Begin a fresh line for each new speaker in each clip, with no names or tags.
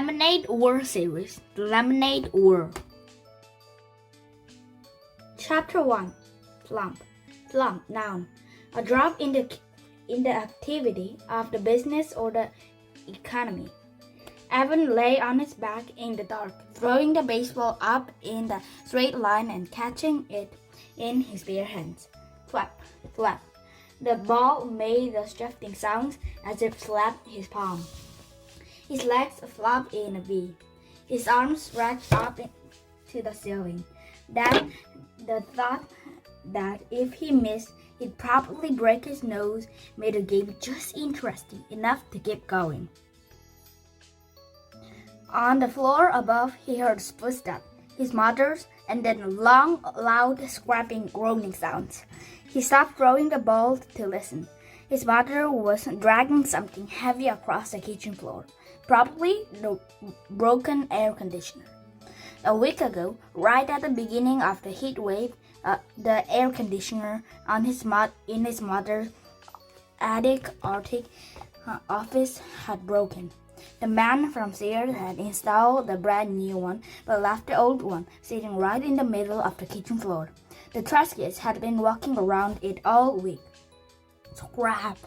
Lemonade War series, The Lemonade War. Chapter 1. Plump. Plump, noun. A drop in the activity of the business or the economy. Evan lay on his back in the dark, throwing the baseball up in the straight line and catching it in his bare hands. Flap, flap. The ball made the shifting sounds as it slapped his palm. His legs flopped in a V. His arms stretched up to the ceiling. Then the thought that if he missed, he'd probably break his nose made the game just interesting enough to keep going. On the floor above, he heard footsteps, his mother's, and then long, loud, scraping, groaning sounds. He stopped throwing the ball to listen. His mother was dragging something heavy across the kitchen floor, probably the broken air conditioner. A week ago, right at the beginning of the heat wave, the air conditioner in his mother's attic office had broken. The man from Sears had installed the brand new one, but left the old one sitting right in the middle of the kitchen floor. The trash kids had been walking around it all week. Scrap!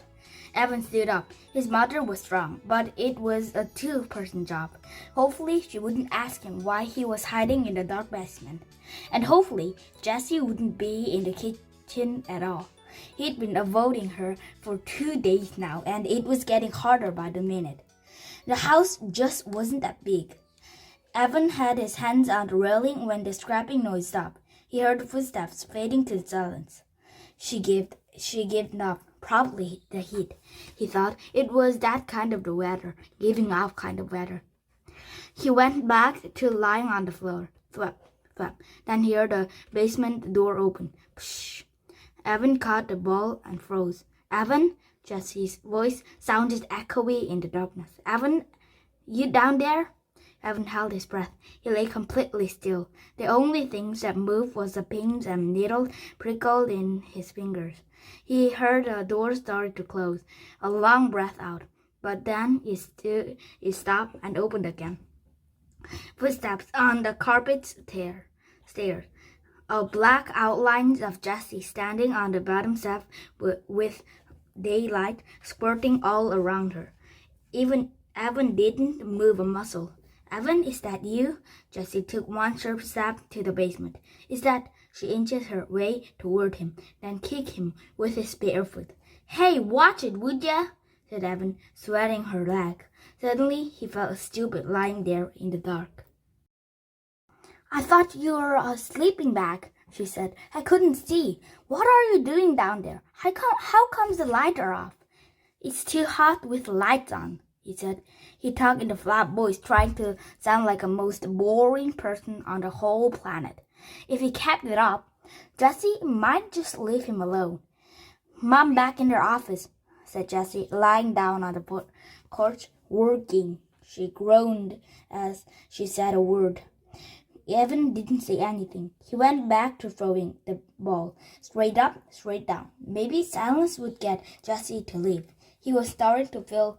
Evan stood up. His mother was strong, but it was a two-person job. Hopefully, she wouldn't ask him why he was hiding in the dark basement. And hopefully, Jessie wouldn't be in the kitchen at all. He'd been avoiding her for 2 days now, and it was getting harder by the minute. The house just wasn't that big. Evan had his hands on the railing when the scrapping noise stopped. He heard the footsteps fading to silence. She gave up. Probably the heat. He thought it was that kind of the weather, giving up kind of weather. He went back to lying on the floor. Thwap, thwap. Then he heard the basement door open. Psh. Evan caught the ball and froze. Evan? Jessie's voice sounded echoey in the darkness. Evan, you down there? Evan held his breath. He lay completely still. The only things that moved was the pins and needles prickled in his fingers. He heard the door start to close, a long breath out, but then it stopped and opened again. Footsteps on the carpet stairs. A black outline of Jessie standing on the bottom step with daylight squirting all around her. Even Evan didn't move a muscle. Evan, is that you? Jessie took one sharp step to the basement. Is that? She inches her way toward him, then kicked him with his bare foot. Hey, watch it, would ya? Said Evan, sweating her leg. Suddenly, he felt stupid lying there in the dark. I thought you were a sleeping bag, she said. I couldn't see. What are you doing down there? How comes the lights are off? It's too hot with the lights on, he said. He talked in a flat voice, trying to sound like the most boring person on the whole planet. If he kept it up, Jessie might just leave him alone. Mom back in her office, said Jessie, lying down on the porch, working. She groaned as she said a word. Evan didn't say anything. He went back to throwing the ball, straight up, straight down. Maybe silence would get Jessie to leave. He was starting to feel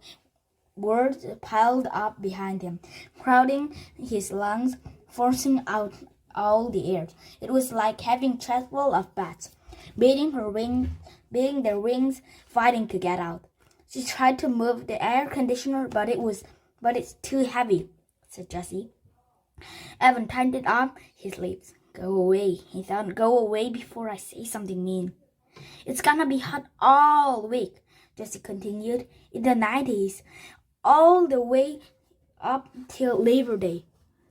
words piled up behind him, crowding his lungs, forcing out all the air. It was like having chestful of bats, beating their wings, fighting to get out. She tried to move the air conditioner, but it's too heavy, said Jessie. Evan tightened up his lips. Go away, he thought. Go away before I say something mean. It's gonna be hot all week, Jessie continued. In the 90s, all the way up till Labor Day.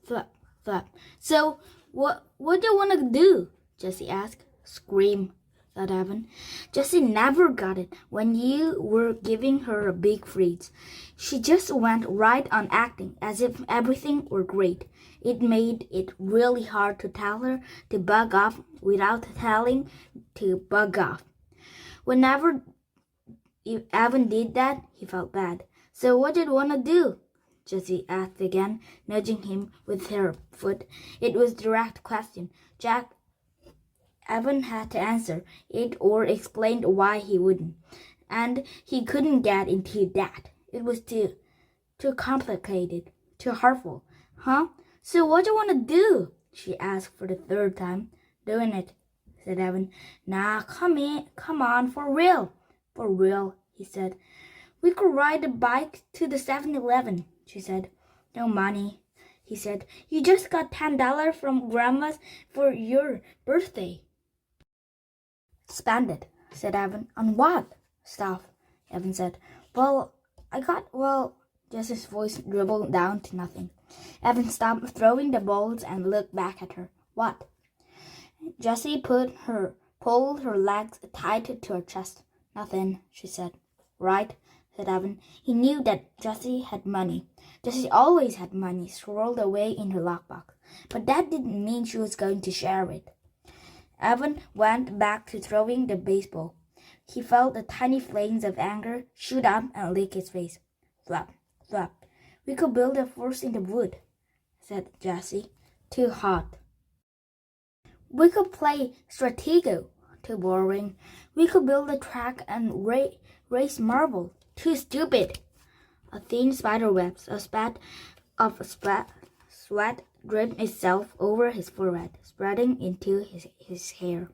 Flap, flap. So, what do you want to do? Jessie asked. Scream, said Evan. Jessie never got it when you were giving her a big freeze. She just went right on acting as if everything were great. It made it really hard to tell her to bug off without telling to bug off. Whenever Evan did that, he felt bad. So what did you want to do? Jessie asked again, nudging him with her foot. It was a direct question. Evan had to answer it or explain why he wouldn't. And he couldn't get into that. It was too complicated. too hurtful. Huh? So what do you want to do? She asked for the third time. Doing it, said Evan. Nah, come on, for real. For real, he said. We could ride a bike to the 7-Eleven, she said. No money, he said. You just got $10 from Grandma's for your birthday. Spend it, said Evan. On what? Stuff, Evan said. Jessie's voice dribbled down to nothing. Evan stopped throwing the balls and looked back at her. What? Jessie pulled her legs tight to her chest. Nothing, she said. Right, said Evan. He knew that Jessie had money. Jessie always had money swirled away in her lockbox, but that didn't mean she was going to share it. Evan went back to throwing the baseball. He felt the tiny flames of anger shoot up and lick his face. Flap, flap. We could build a fort in the wood, said Jessie. Too hot. We could play Stratego. Too boring. We could build a track and race marble. Too stupid. A thin spider web, a spat of sweat dripped itself over his forehead, spreading into his hair.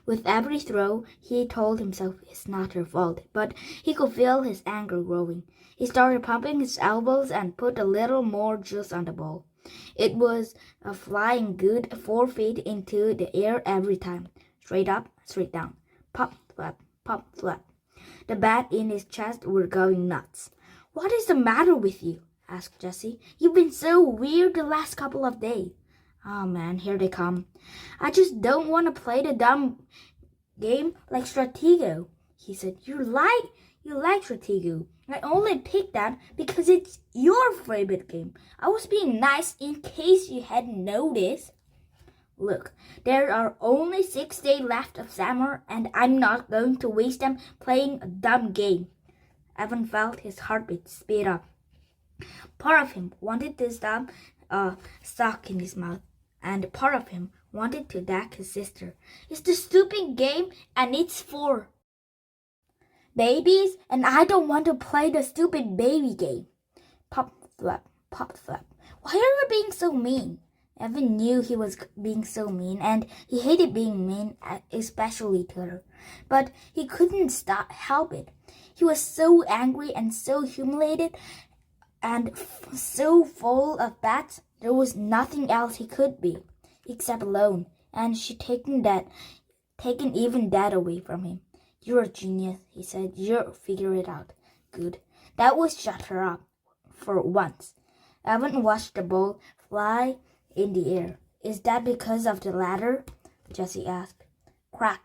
With every throw, he told himself it's not her fault, but he could feel his anger growing. He started pumping his elbows and put a little more juice on the ball. It was a flying good 4 feet into the air every time. Straight up, straight down. Pop, flap, pop, flap. The bat in his chest were going nuts. What is the matter with you? Asked Jessie. You've been so weird the last couple of days. Oh man, here they come. I just don't want to play the dumb game like Stratego, he said. You like Stratego. I only picked that because it's your favorite game. I was being nice in case you hadn't noticed. Look, there are only 6 days left of summer, and I'm not going to waste them playing a dumb game. Evan felt his heartbeat speed up. Part of him wanted to stab a sock in his mouth, and part of him wanted to deck his sister. It's the stupid game, and it's for babies, and I don't want to play the stupid baby game. Pop, flap, pop, flap. Why are you being so mean? Evan knew he was being so mean, and he hated being mean, especially to her. But he couldn't help it. He was so angry and so humiliated and so full of bats, there was nothing else he could be, except alone, and she'd taken even that away from him. You're a genius, he said. You'll figure it out. Good. That would shut her up, for once. Evan watched the ball fly in the air. Is that because of the ladder? Jessie asked. Crack.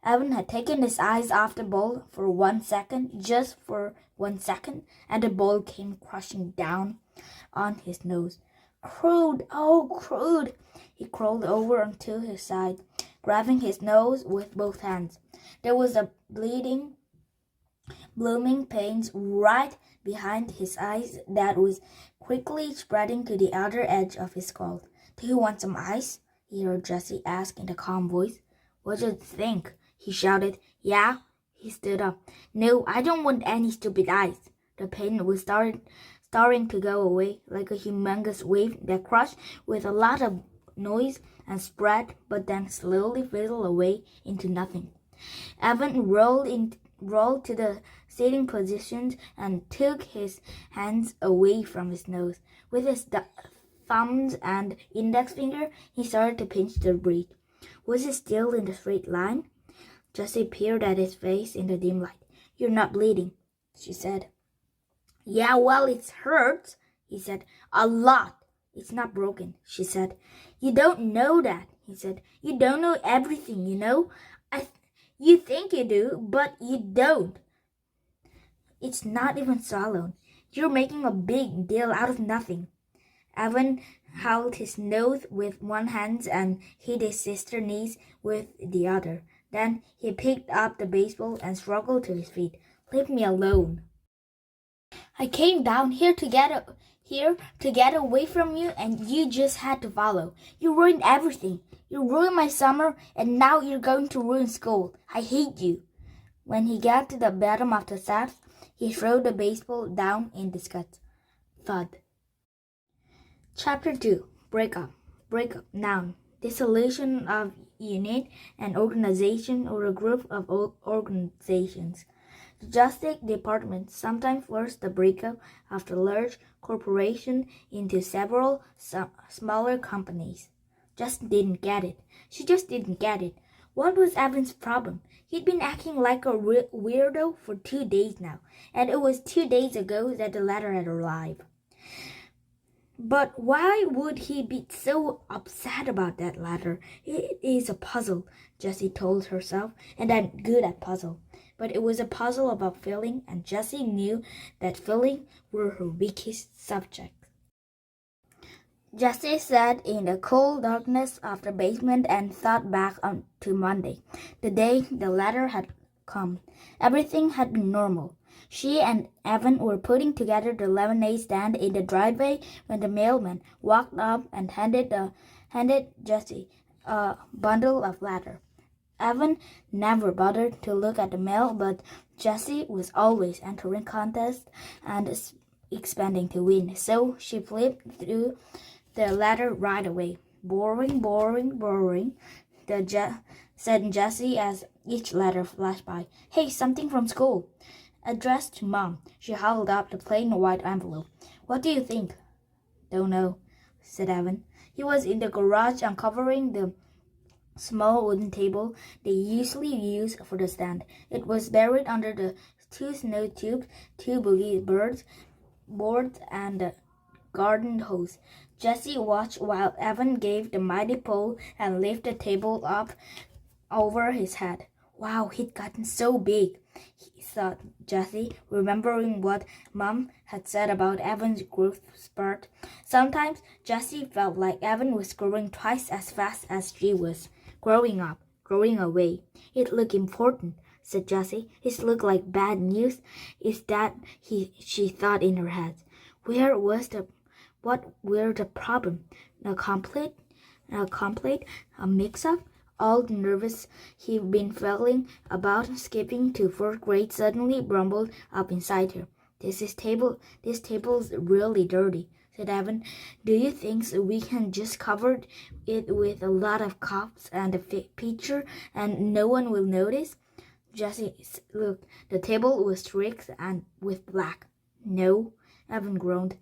Evan had taken his eyes off the ball for 1 second, just for 1 second, and the ball came crashing down on his nose. Crude! Oh, crude! He crawled over onto his side, grabbing his nose with both hands. There was a bleeding, blooming pain right behind his eyes that was quickly spreading to the other edge of his skull. Do you want some ice? He heard Jessie ask in a calm voice. What do you think? He shouted. Yeah? He stood up. No, I don't want any stupid ice. The pain was starting to go away like a humongous wave that crashed with a lot of noise and spread, but then slowly fizzled away into nothing. Evan rolled to the sitting position and took his hands away from his nose. With his thumbs and index finger, he started to pinch the breath. Was he still in the straight line? Jessie peered at his face in the dim light. You're not bleeding, she said. Yeah, well, it hurts, he said. A lot. It's not broken, she said. You don't know that, he said. You don't know everything, you know. You think you do, but you don't. It's not even swallowed. You're making a big deal out of nothing. Evan held his nose with one hand and hit his sister's knees with the other. Then he picked up the baseball and struggled to his feet. Leave me alone. I came down here to get away from you, and you just had to follow. You ruined everything. You ruined my summer, and now you're going to ruin school. I hate you. When he got to the bottom of the steps, he threw the baseball down in disgust. Thud. Chapter 2. Breakup. Breakup. Noun. Dissolution of unit, an organization or a group of organizations. The Justice Department sometimes forced the breakup of the large corporation into several smaller companies. Just didn't get it. She just didn't get it. What was Evan's problem? He'd been acting like a weirdo for 2 days now, and it was 2 days ago that the letter had arrived. But why would he be so upset about that letter? It is a puzzle, Jessie told herself, and I'm good at puzzle. But it was a puzzle about feeling, and Jessie knew that feeling were her weakest subject. Jessie sat in the cool darkness of the basement and thought back to Monday, the day the letter had come. Everything had been normal. She and Evan were putting together the lemonade stand in the driveway when the mailman walked up and handed Jessie a bundle of letters. Evan never bothered to look at the mail, but Jessie was always entering contests and expecting to win, so she flipped through the letter right away. Boring, boring, boring, said Jessie as each letter flashed by. Hey, something from school. Addressed to Mom. She held up the plain white envelope. What do you think? Don't know, said Evan. He was in the garage uncovering the small wooden table they usually use for the stand. It was buried under the 2 snow tubes, 2 boogie boards, and a garden hose. Jessie watched while Evan gave the mighty pull and lifted the table up over his head. Wow, he'd gotten so big, thought Jessie, remembering what Mom had said about Evan's growth spurt. Sometimes Jessie felt like Evan was growing twice as fast as she was. Growing up, growing away. It looked important, said Jessie. It looked like bad news. Is that she thought in her head. What were the problem? A mix-up? All the nervous he'd been feeling about skipping to 4th grade suddenly rumbled up inside her. This table's really dirty, said Evan. Do you think we can just cover it with a lot of cups and a picture and no one will notice? Jessie looked. The table was streaked and with black. No, Evan groaned.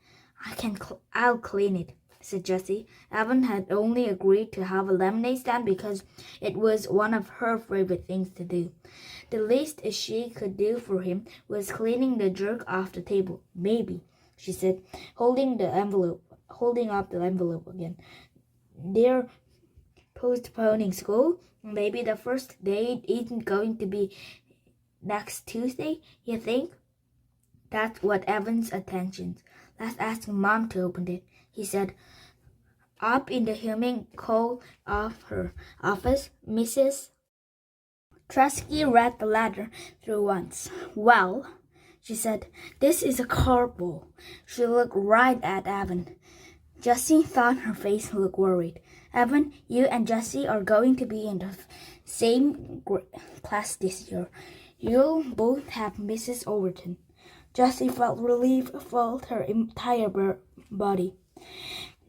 I'll clean it, said Jessie. Evan had only agreed to have a lemonade stand because it was one of her favorite things to do. The least she could do for him was cleaning the jerk off the table. Maybe, she said, holding up the envelope again. They're postponing school. Maybe the first date isn't going to be next Tuesday, you think? That's what Evan's attention. Let's ask Mom to open it, he said. Up in the humming coal of her office, Mrs. Tresky read the letter through once. Well, she said, this is a cardboard. She looked right at Evan. Jessie thought her face looked worried. Evan, you and Jessie are going to be in the same class this year. You'll both have Mrs. Overton. Jessie felt relief filled her entire body.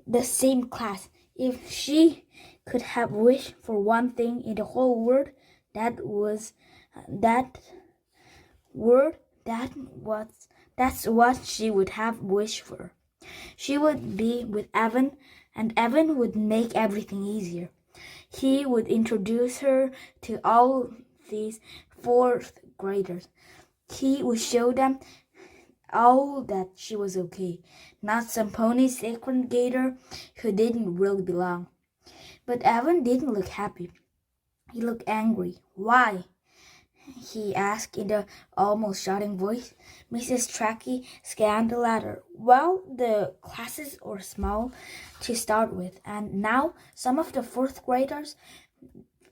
The same class. If she could have wished for one thing in the whole world, that's what she would have wished for. She would be with Evan, and Evan would make everything easier. He would introduce her to all these 4th graders. He would show them all that she was okay, not some pony second grader who didn't really belong. But Evan didn't look happy. He looked angry. Why? He asked in the almost shouting voice. Mrs. Tracky scanned the letter. Well, the classes are small to start with, and now some of the 4th graders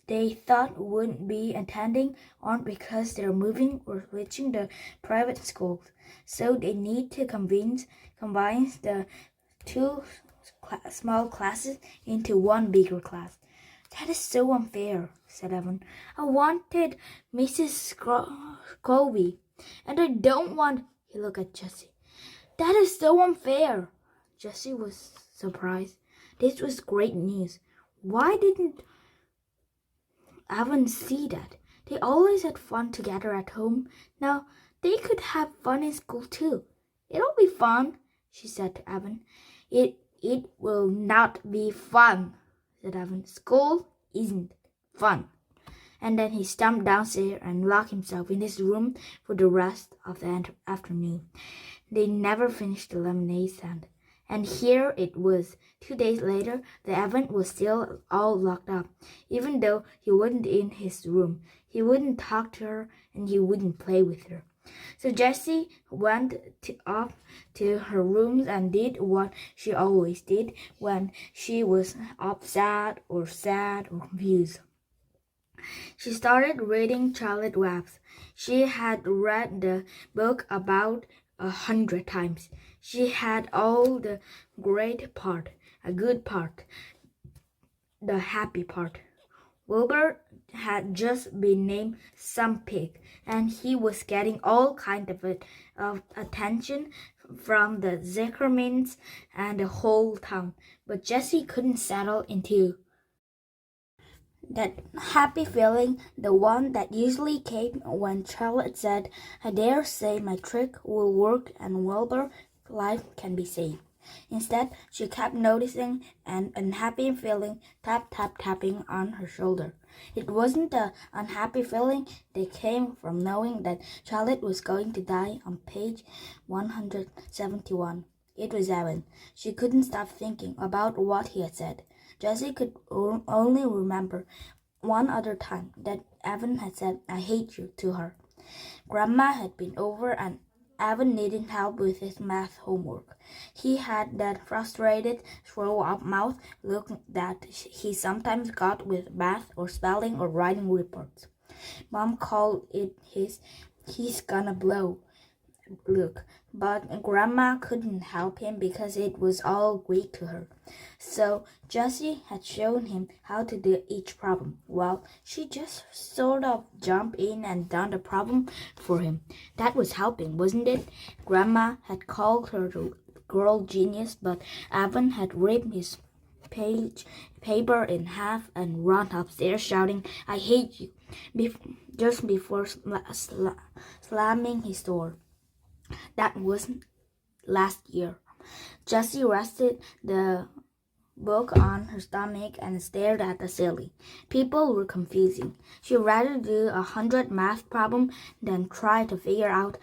they thought wouldn't be attending aren't because they're moving or switching to private schools. So they need to combine the 2 small classes into one bigger class. That is so unfair, said Evan. I wanted Mrs. Colby, and I don't want... He looked at Jessie. That is so unfair. Jessie was surprised. This was great news. Why didn't Evan see that? They always had fun together at home. Now they could have fun in school too. It'll be fun, she said to Evan. It will not be fun, said Evan. School isn't fun. And then he stumped downstairs and locked himself in his room for the rest of the afternoon. They never finished the lemonade stand. And here it was. 2 days later, the Evan was still all locked up, even though he wasn't in his room. He wouldn't talk to her, and he wouldn't play with her. So Jessie went up to her room and did what she always did when she was upset or sad or confused. She started reading Charlotte Webs. She had read the book about 100 times. She had all the great part, a good part, the happy part. Wilbur had just been named some pig, and he was getting all kinds of attention from the Zuckermans and the whole town. But Jessie couldn't settle into that happy feeling, the one that usually came when Charlotte said, I dare say my trick will work and Wilbur's life can be saved. Instead, she kept noticing an unhappy feeling tapping on her shoulder. It wasn't the unhappy feeling that came from knowing that Charlotte was going to die on page 171. It was Evan. She couldn't stop thinking about what he had said. Jessie could only remember one other time that Evan had said, I hate you, to her. Grandma had been over and Evan needed help with his math homework. He had that frustrated, throw-up mouth look that he sometimes got with math or spelling or writing reports. Mom called it his he's gonna blow look, but Grandma couldn't help him because it was all Greek to her. So Jessie had shown him how to do each problem. Well, she just sort of jumped in and done the problem for him. That was helping, wasn't it? Grandma had called her the girl genius, but Evan had ripped his paper in half and run upstairs shouting, I hate you, just before slamming his door. That was last year. Jessie rested the book on her stomach and stared at the ceiling. People were confusing. She'd rather do 100 math problems than try to figure out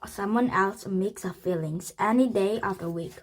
someone else's mix of feelings any day of the week.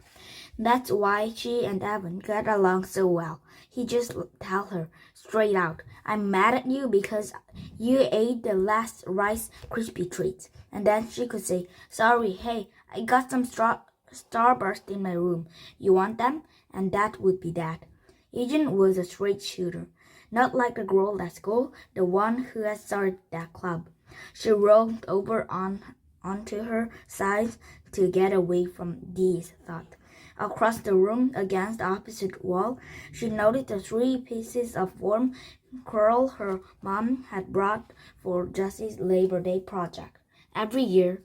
That's why she and Evan got along so well. He just tell her straight out, I'm mad at you because you ate the last Rice Krispie treats. And then she could say, sorry, hey, I got some Starburst in my room. You want them? And that would be that. Agent was a straight shooter, not like the girl at school, the one who had started that club. She rolled over onto her side to get away from Dee's thought. Across the room, against the opposite wall, she noticed the 3 pieces of warm curl her mom had brought for Jessie's Labor Day project. Every year,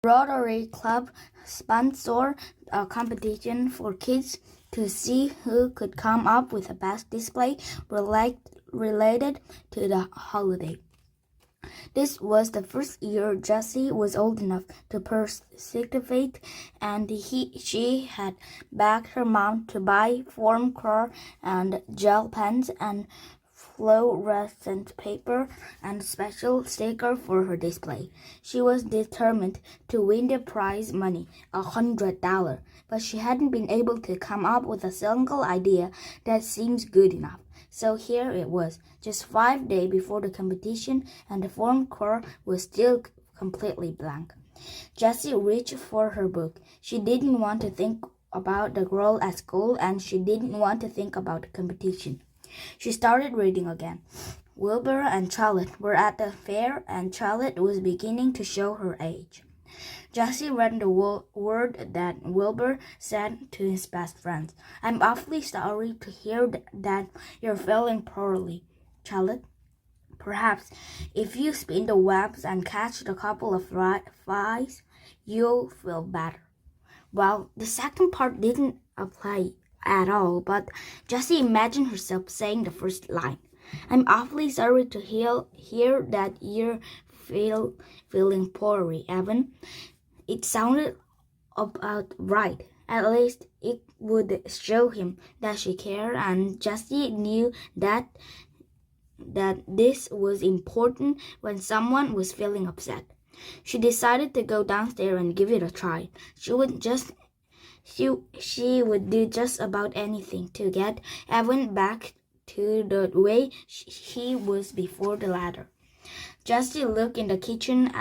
Rotary Club sponsored a competition for kids to see who could come up with the best display related to the holiday. This was the first year Jessie was old enough to participate, and she had begged her mom to buy foam core and gel pens and fluorescent paper and special sticker for her display. She was determined to win the prize money, $100, but she hadn't been able to come up with a single idea that seems good enough. So here it was, just 5 days before the competition, and the foam core was still completely blank. Jessie reached for her book. She didn't want to think about the girl at school, and she didn't want to think about the competition. She started reading again. Wilbur and Charlotte were at the fair, and Charlotte was beginning to show her age. Jessie read the word that Wilbur said to his best friends. I'm awfully sorry to hear that you're feeling poorly, Charlotte. Perhaps if you spin the webs and catch a couple of flies, you'll feel better. Well, the second part didn't apply at all, but Jessie imagined herself saying the first line. I'm awfully sorry to hear that you're feeling poorly, Evan. It sounded about right. At least it would show him that she cared, and Jessie knew that this was important when someone was feeling upset. She decided to go downstairs and give it a try. She would do just about anything to get Evan back to the way he was before the ladder. Jessie looked in the kitchen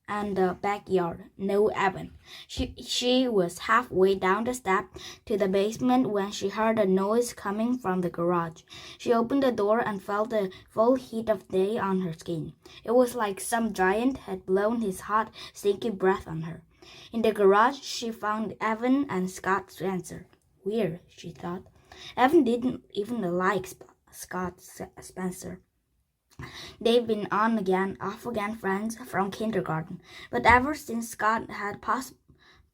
and the backyard. No Evan. She was halfway down the step to the basement when she heard a noise coming from the garage. She opened the door and felt the full heat of day on her skin. It was like some giant had blown his hot, stinky breath on her. In the garage, she found Evan and Scott Spencer. Weird, she thought. Evan didn't even like Scott Spencer. They've been on again, off again friends from kindergarten. But ever since Scott had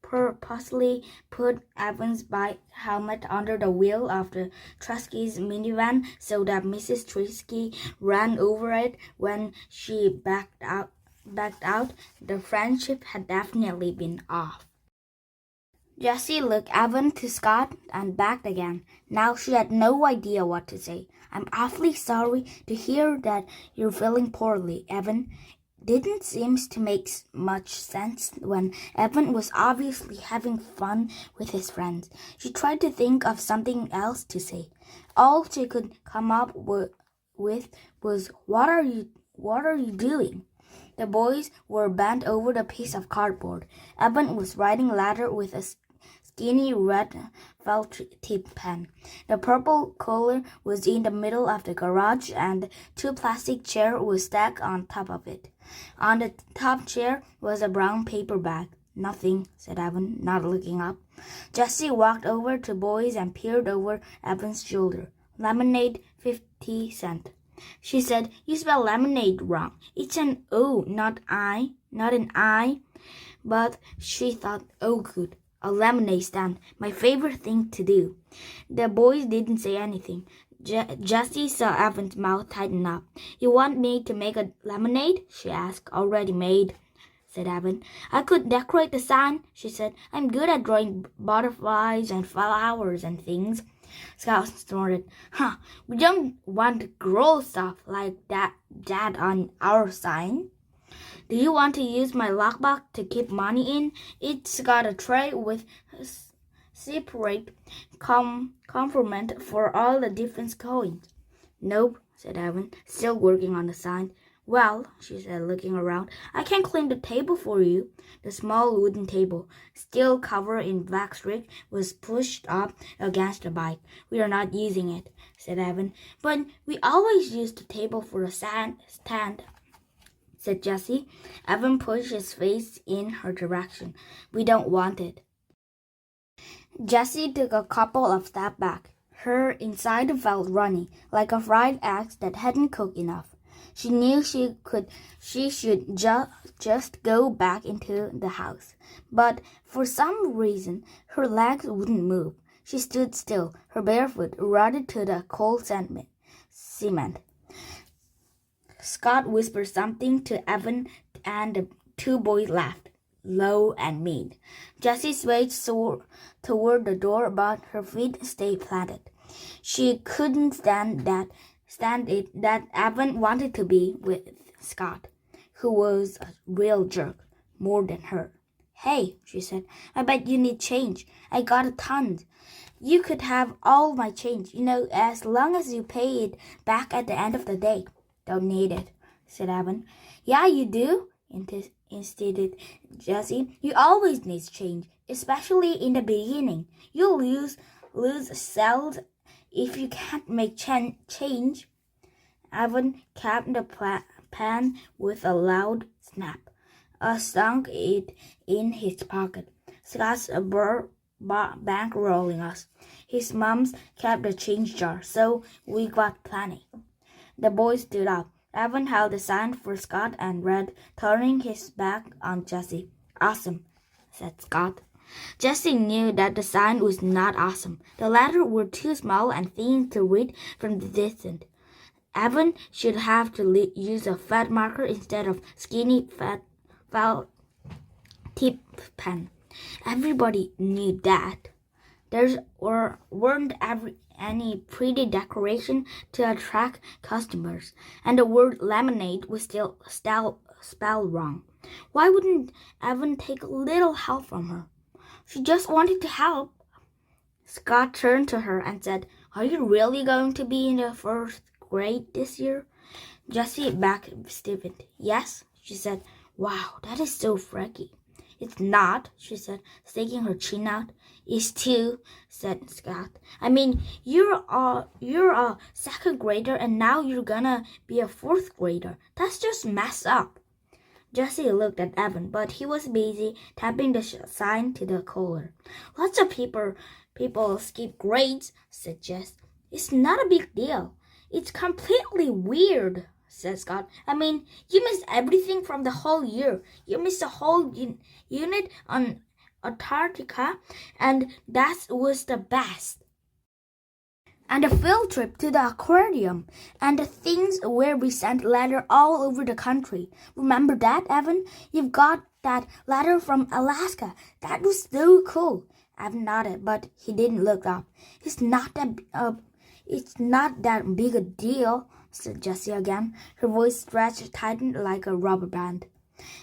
purposely put Evan's bike helmet under the wheel of the Tresky's minivan so that Mrs. Tresky ran over it when she backed out, the friendship had definitely been off. Jessie looked Evan to Scott and back again. Now she had no idea what to say. I'm awfully sorry to hear that you're feeling poorly, Evan. Didn't seem to make much sense when Evan was obviously having fun with his friends. She tried to think of something else to say. All she could come up with was, What are you doing? The boys were bent over the piece of cardboard. Evan was riding a ladder with a skinny red felt tip pen. The purple cooler was in the middle of the garage and 2 plastic chairs were stacked on top of it. On the top chair was a brown paper bag. Nothing, said Evan, not looking up. Jessie walked over to boys and peered over Evan's shoulder. Lemonade, 50 cents. She said, You spell lemonade wrong. It's an O, not an I. But she thought, oh good, a lemonade stand, my favorite thing to do. The boys didn't say anything. Jessie saw Evan's mouth tighten up. You want me to make a lemonade? She asked. Already made, said Evan. I could decorate the sign, she said. I'm good at drawing butterflies and flowers and things. Scott snorted. We don't want girl stuff like that on our sign. Do you want to use my lockbox to keep money in? It's got a tray with separate compartment for all the different coins. Nope, said Evan, still working on the sign. Well, she said, looking around, I can clean the table for you. The small wooden table, still covered in black streak, was pushed up against the bike. We are not using it, said Evan. But we always use the table for a stand, said Jessie. Evan pushed his face in her direction. We don't want it. Jessie took a couple of steps back. Her inside felt runny, like a fried egg that hadn't cooked enough. She knew she should just go back into the house. But for some reason, her legs wouldn't move. She stood still, her bare foot rooted to the cold cement. Scott whispered something to Evan, and the 2 boys laughed, low and mean. Jessie swayed toward the door, but her feet stayed planted. She couldn't stand it that Evan wanted to be with Scott, who was a real jerk, more than her. Hey, she said, I bet you need change. I got a ton. You could have all my change, as long as you pay it back at the end of the day. Don't need it, said Evan. Yeah, you do, insisted Jessie. You always need change, especially in the beginning. You'll lose sales if you can't make change. Evan capped the pan with a loud snap, sunk it in his pocket. Scott's bank rolling us. His mom's kept the change jar, so we got plenty. The boys stood up. Evan held the sign for Scott and read, turning his back on Jessie. Awesome, said Scott. Jessie knew that the sign was not awesome. The letters were too small and thin to read from the distance. Evan should have to use a fat marker instead of skinny fat tip pen. Everybody knew that. There weren't any pretty decoration to attract customers, and the word lemonade was still spelled wrong. Why wouldn't Evan take a little help from her? She just wanted to help. Scott turned to her and said, "Are you really going to be in the first grade this year?" Jessie back stiffened. "Yes," she said. "Wow, that is so freaky." "It's not," she said, sticking her chin out. "It's too," said Scott. "I mean, you're a second grader and now you're gonna be a fourth grader. That's just messed up." Jessie looked at Evan, but he was busy tapping the sign to the collar. "Lots of people skip grades," said Jess. "It's not a big deal." "It's completely weird," said Scott. "I mean, you missed everything from the whole year. You missed the whole unit on Antarctica, and that was the best. And a field trip to the aquarium, and the things where we sent letters all over the country. Remember that, Evan? You've got that letter from Alaska. That was so cool." Evan nodded, but he didn't look up. It's not that big a deal," said Jessie again. Her voice stretched tightened like a rubber band.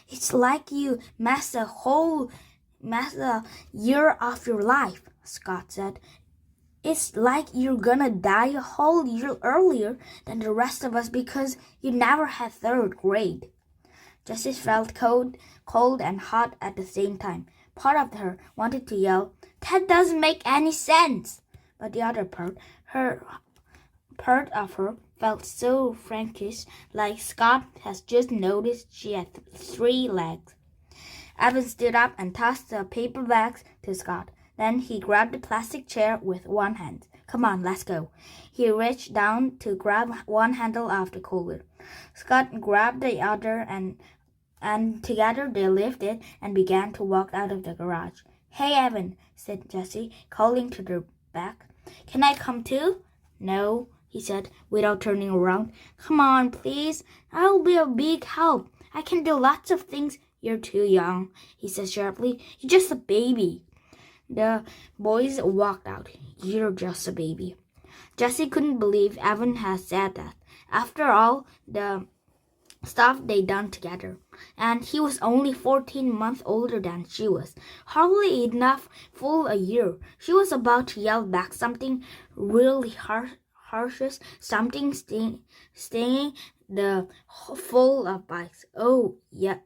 "It's like you messed a year of your life," Scott said. "It's like you're gonna die a whole year earlier than the rest of us because you never had third grade." Jessie felt cold and hot at the same time. Part of her wanted to yell, "That doesn't make any sense!" But the other part of her felt so frankish, like Scott has just noticed she had 3 legs. Evan stood up and tossed the paper bags to Scott. Then he grabbed the plastic chair with one hand. "Come on, let's go." He reached down to grab one handle of the cooler. Scott grabbed the other and together they lifted and began to walk out of the garage. "Hey, Evan," said Jessie, calling to the back. "Can I come too?" "No," he said without turning around. "Come on, please. I'll be a big help. I can do lots of things." "You're too young," he said sharply. "You're just a baby." The boys walked out. "You're just a baby." Jessie couldn't believe Evan had said that. After all the stuff they'd done together. And he was only 14 months older than she was. Hardly enough full a year. She was about to yell back something really harsh, something stinging the full of bites. "Oh, yeah."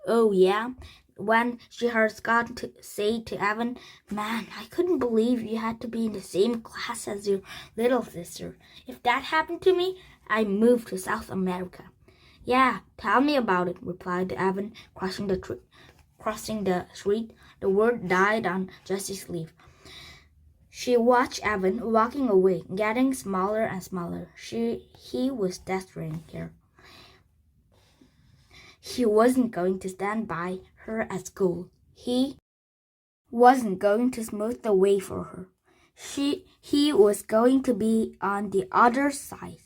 "Oh, yeah." When she heard Scott say to Evan, "Man, I couldn't believe you had to be in the same class as your little sister. If that happened to me, I'd move to South America." "Yeah, tell me about it," replied Evan, crossing the street. The word died on Jessie's lips. She watched Evan walking away, getting smaller and smaller. He was desperate here. He wasn't going to stand by her at school. He wasn't going to smooth the way for her. He was going to be on the other side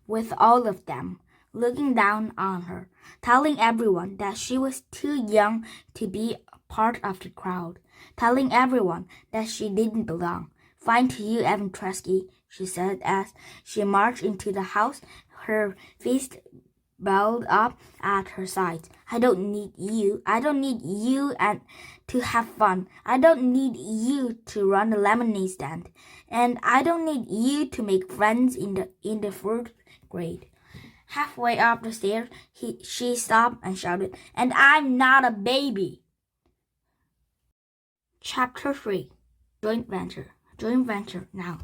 with all of them, looking down on her, telling everyone that she was too young to be part of the crowd, telling everyone that she didn't belong. "Fine to you, Evan Tresky," she said as she marched into the house, her fist balled up at her sides. I don't need you and to have fun. I don't need you to run a lemonade stand. And I don't need you to make friends in the 4th grade." Halfway up the stairs, she stopped and shouted, "And I'm not a baby." Chapter 3. Joint venture. Joint venture now.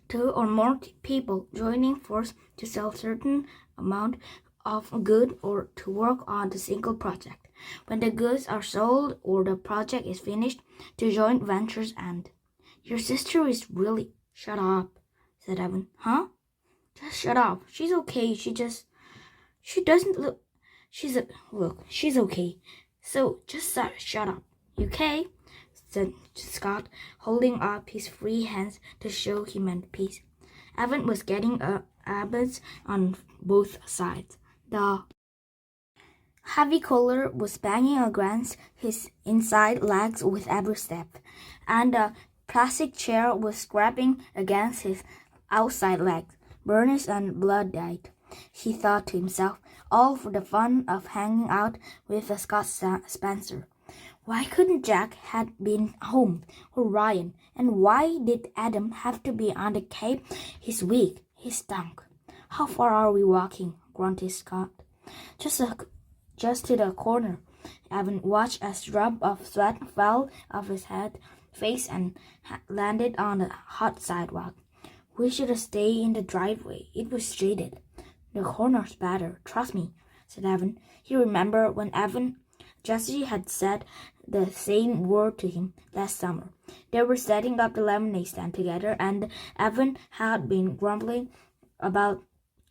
2 or more people joining force to sell certain amount of good or to work on the single project. When the goods are sold or the project is finished, the joint ventures end. "Your sister is really..." "Shut up," said Evan. "Huh?" "Just shut up. She's okay. She doesn't look... She's okay. So just shut up. You okay?" said Scott, holding up his free hands to show he meant peace. Evan was getting abs on both sides. The heavy collar was banging against his inside legs with every step, and the plastic chair was scraping against his outside legs, burnished and blood-dyed. He thought to himself, all for the fun of hanging out with Scott Spencer. Why couldn't Jack have been home, or Ryan? And why did Adam have to be on the Cape? He's weak. He stunk. How far are we walking? Grunted Scott. Just to the corner. Evan watched as a drop of sweat fell off his face and landed on the hot sidewalk. We should stay in the driveway. It was shaded. The corner's better, trust me, said Evan. He remembered when Jesse had said the same word to him last summer. They were setting up the lemonade stand together, and Evan had been grumbling about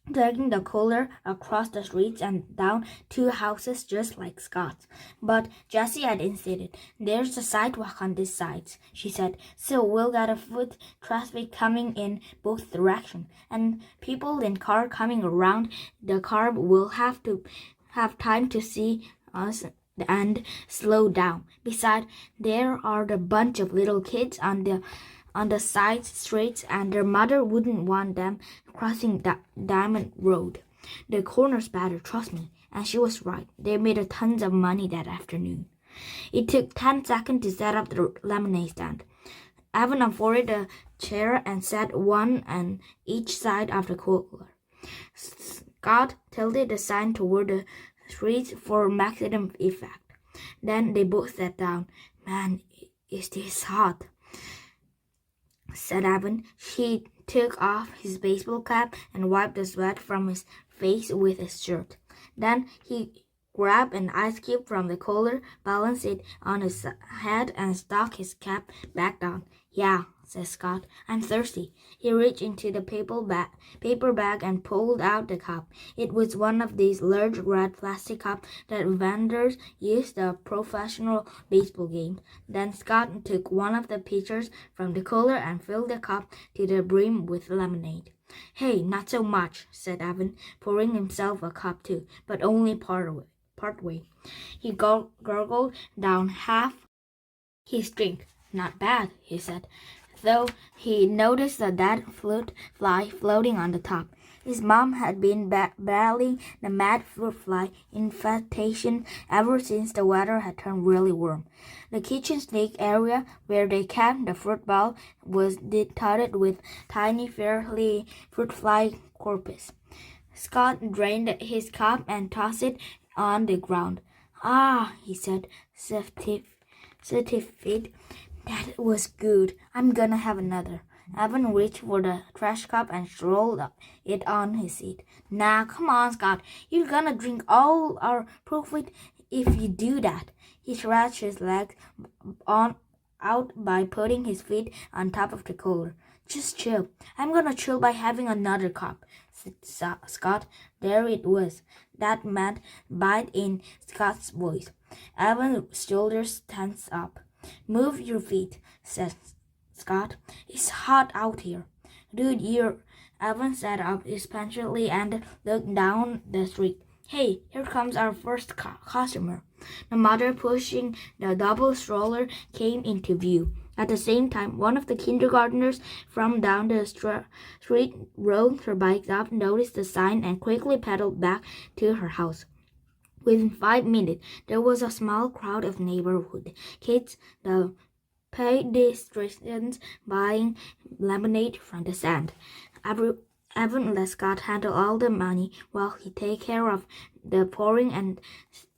dragging the cooler across the streets and down 2 houses just like Scott's. But Jessie had insisted. There's a sidewalk on this side, she said, so we'll get a foot traffic coming in both directions, and people in car coming around the curb will have time to see us and slow down. Besides, there are a bunch of little kids on the side streets, and their mother wouldn't want them crossing Diamond Road. The corner's better, trust me. And she was right. They made a tons of money that afternoon. It took 10 seconds to set up the lemonade stand. Evan unfolded a chair and sat one on each side of the cooler. Scott tilted the sign toward the streets for maximum effect. Then they both sat down. Man, is this hot, said Evan. He took off his baseball cap and wiped the sweat from his face with his shirt. Then he grabbed an ice cube from the cooler, balanced it on his head, and stuck his cap back down. Yeah, said Scott. I'm thirsty. He reached into the paper bag and pulled out the cup. It was one of these large red plastic cups that vendors use at professional baseball games. Then Scott took one of the pitchers from the cooler and filled the cup to the brim with lemonade. Hey, not so much, said Evan, pouring himself a cup too, but only part way. He gurgled down half his drink. Not bad, he said, though he noticed a dead fruit fly floating on the top. His mom had been battling the mad fruit fly infestation ever since the weather had turned really warm. The kitchen sink area where they kept the fruit bowl was dotted with tiny fruit fly corpses. Scott drained his cup and tossed it on the ground. Ah, he said, certified. That was good. I'm gonna have another. Evan reached for the trash cup and rolled it on his seat. Nah, come on, Scott. You're gonna drink all our profit if you do that. He stretched his legs out by putting his feet on top of the cooler. Just chill. I'm gonna chill by having another cup, said Scott. There it was. That meant bite in Scott's voice. Evan's shoulders tensed up. Move your feet, said Scott. It's hot out here. Dude, Evan sat up expectantly and looked down the street. Hey, here comes our first customer. The mother pushing the double stroller came into view. At the same time, one of the kindergartners from down the street rode her bike up, noticed the sign, and quickly pedaled back to her house. Within 5 minutes, there was a small crowd of neighborhood kids, the pedestrians buying lemonade from the stand. Evan let Scott handle all the money while he take care of the pouring and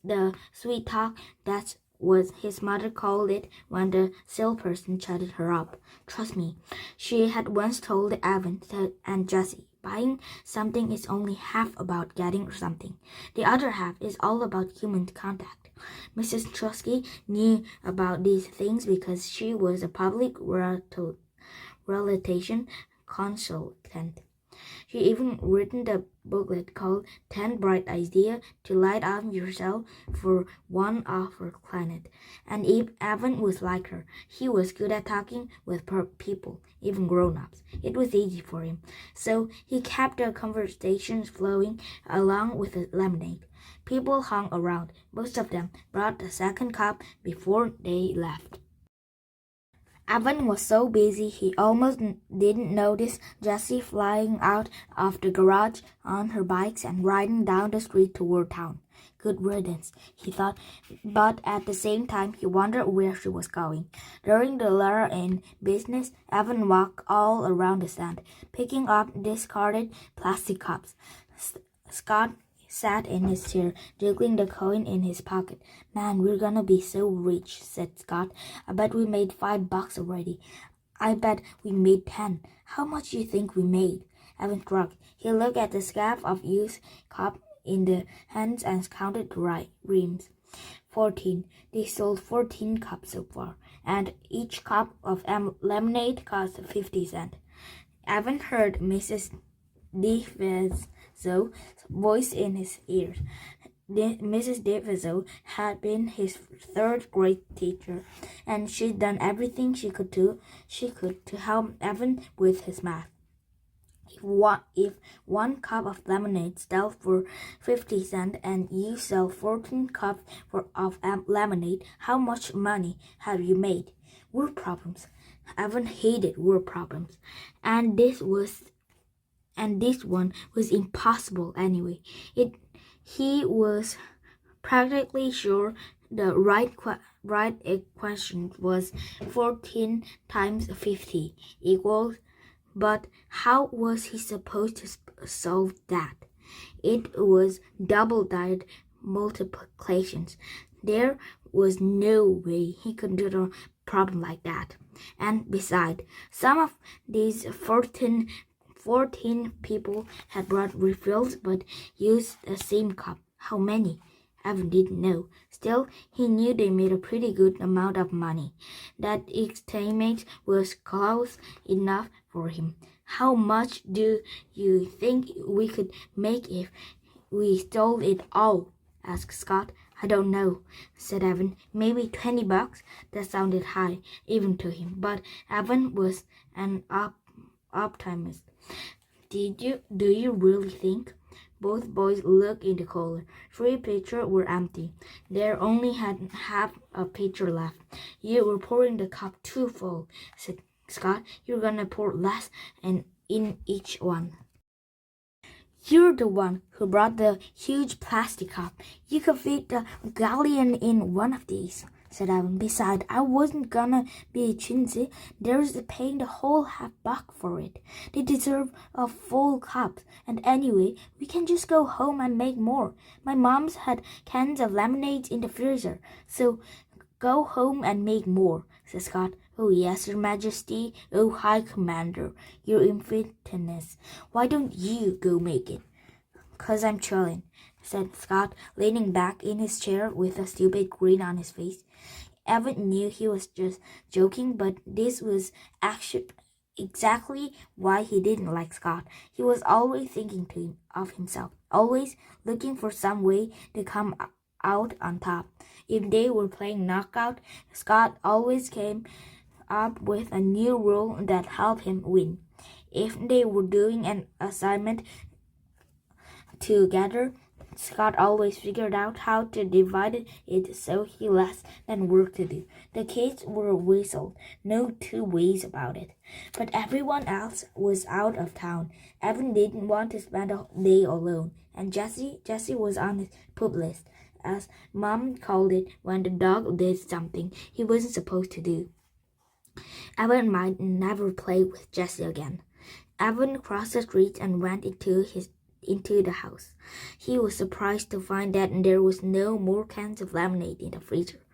the sweet talk. That's what his mother called it when the salesperson chatted her up. Trust me, she had once told Evan and Jessie, buying something is only half about getting something. The other half is all about human contact. Mrs. Chusky knew about these things because she was a public relation consultant. She even written a booklet called 10 Bright Ideas to Light Up Yourself for one of her planet. And Evan was like her. He was good at talking with people, even grown-ups. It was easy for him. So he kept the conversations flowing along with the lemonade. People hung around. Most of them brought the second cup before they left. Evan was so busy he almost didn't notice Jessie flying out of the garage on her bikes and riding down the street toward town. Good riddance, he thought, but at the same time he wondered where she was going. During the lull in business, Evan walked all around the stand, picking up discarded plastic cups. Scott sat in his chair, jiggling the coin in his pocket. Man, we're gonna be so rich, said Scott. I bet we made $5 already. I bet we made 10. How much do you think we made? Evan shrugged. He looked at the scaff of used cup in the hands and counted the rims. 14. They sold 14 cups so far, and each cup of lemonade cost 50 cents. Evan heard Mrs. DeVizzo's voice in his ears. Mrs. DeVizzo had been his third grade teacher, and she'd done everything she could to help Evan with his math. If one cup of lemonade sells for 50 cents and you sell 14 cups of lemonade, how much money have you made? Word problems. Evan hated word problems, and this one was impossible anyway. He was practically sure the right equation was 14 times 50 equals, but how was he supposed to solve that? It was double-digit multiplications. There was no way he could do a problem like that. And besides, some of these 14 people had brought refills but used the same cup. How many? Evan didn't know. Still, he knew they made a pretty good amount of money. That estimate was close enough for him. How much do you think we could make if we stole it all? Asked Scott. I don't know, said Evan. Maybe $20? That sounded high, even to him. But Evan was an optimist. Do you really think? Both boys looked in the cooler. 3 pitchers were empty. There only had half a pitcher left. You were pouring the cup too full, said Scott. You're gonna pour less in each one. You're the one who brought the huge plastic cup. You could fit the galleon in one of these, said Evan. Besides, I wasn't gonna be chintzy. There's paying the whole $50 for it. They deserve a full cup. And anyway, we can just go home and make more. My mom's had cans of lemonade in the freezer. So go home and make more, said Scott. Oh, yes, Your Majesty. Oh, High Commander, Your Infiniteness. Why don't you go make it? 'Cause I'm chilling, said Scott, leaning back in his chair with a stupid grin on his face. Evan knew he was just joking, but this was actually exactly why he didn't like Scott. He was always thinking of himself, always looking for some way to come out on top. If they were playing knockout, Scott always came up with a new rule that helped him win. If they were doing an assignment together, Scott always figured out how to divide it so he had less than work to do. The kids were whistled, no two ways about it. But everyone else was out of town. Evan didn't want to spend a day alone, and Jessie was on his poop list, as Mom called it when the dog did something he wasn't supposed to do. Evan might never play with Jessie again. Evan crossed the street and went into the house. He was surprised to find that there was no more cans of lemonade in the freezer.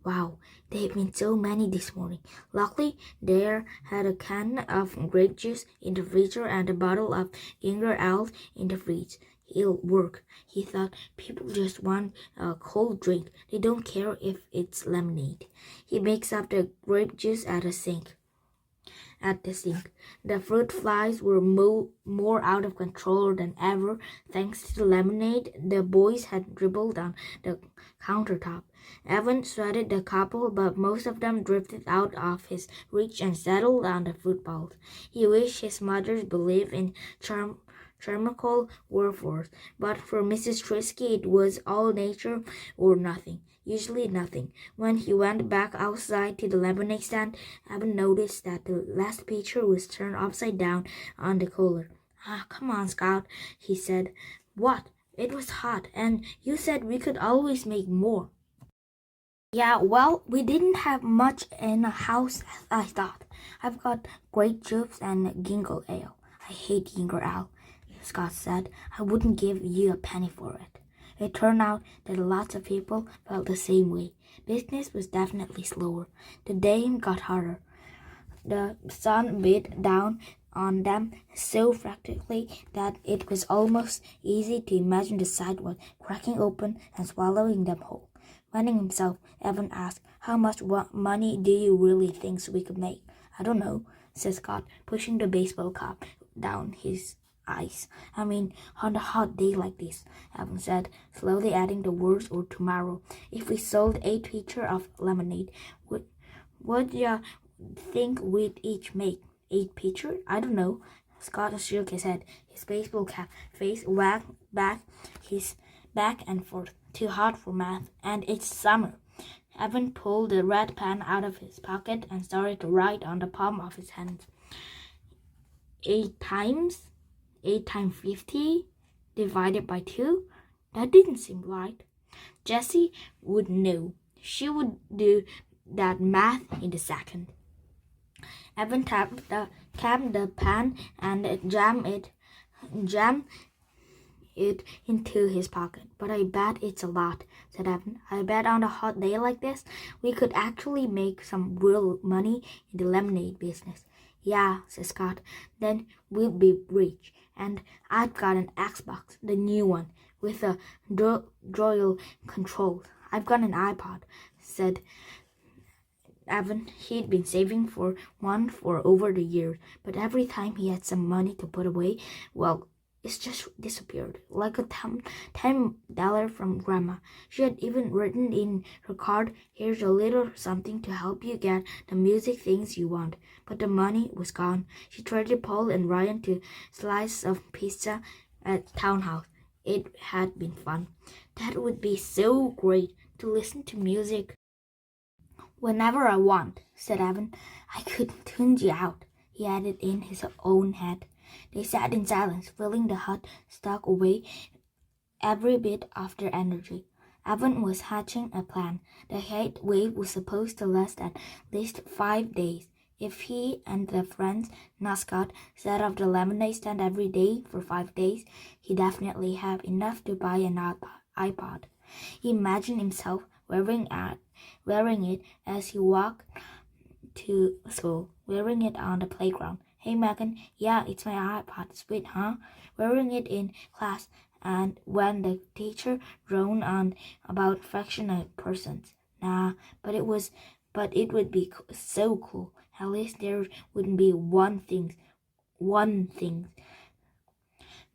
Wow, there had been so many this morning. Luckily, there had a can of grape juice in the freezer and a bottle of ginger ale in the fridge. It'll work, he thought. People just want a cold drink. They don't care if it's lemonade. He mixed up the grape juice at a sink. at the sink. The fruit flies were more out of control than ever. Thanks to the lemonade the boys had dribbled on the countertop. Evan sweated the couple, but most of them drifted out of his reach and settled on the footballs. He wished his mother believed in charcoal workforce, but for Mrs. Trisky it was all nature or nothing. Usually nothing. When he went back outside to the lemonade stand, Evan noticed that the last pitcher was turned upside down on the cooler. "Ah, come on, Scout," he said. "What? It was hot, and you said we could always make more." "Yeah, well, we didn't have much in the house, I thought. I've got grape juice and ginger ale." "I hate ginger ale," Scott said. "I wouldn't give you a penny for it." It turned out that lots of people felt the same way. Business was definitely slower. The day got harder. The sun beat down on them so frantically that it was almost easy to imagine the sidewalk cracking open and swallowing them whole. Finding himself, Evan asked, "How much money do you really think we could make?" "I don't know," said Scott, pushing the baseball cap down his eyes. "I mean, on a hot day like this," Evan said, slowly adding the words, "or tomorrow. If we sold 8 pitchers of lemonade, would ya think we'd each make 8 pitchers? I don't know." Scott shook his head, his baseball cap face wagged back and forth. "Too hot for math, and it's summer." Evan pulled the red pen out of his pocket and started to write on the palm of his hand. 8 times 50 divided by 2? That didn't seem right. Jessie would know. She would do that math in a second. Evan tapped the pen and jammed it into his pocket. "But I bet it's a lot," said Evan. "I bet on a hot day like this, we could actually make some real money in the lemonade business." "Yeah," said Scott. "Then we'll be rich. And I've got an Xbox, the new one, with a dual controls. I've got an iPod," said Evan. He'd been saving for one for over the years, but every time he had some money to put away, well, it's just disappeared, like a $10 from Grandma. She had even written in her card, "Here's a little something to help you get the music things you want." But the money was gone. She treated Paul and Ryan to slices of pizza at Townhouse. It had been fun. "That would be so great, to listen to music whenever I want," said Evan. "I could tune you out," he added in his own head. They sat in silence, feeling the hot stuck away every bit of their energy. Evan was hatching a plan. The heat wave was supposed to last at least 5 days. If he and the friends, not Scott, set up the lemonade stand every day for 5 days, he'd definitely have enough to buy an iPod. He imagined himself wearing it as he walked to school, wearing it on the playground. "Hey, Megan, yeah, it's my iPod. Sweet, huh?" Wearing it in class, and when the teacher droned on about affectionate persons. Nah, but it would be so cool. At least there wouldn't be one thing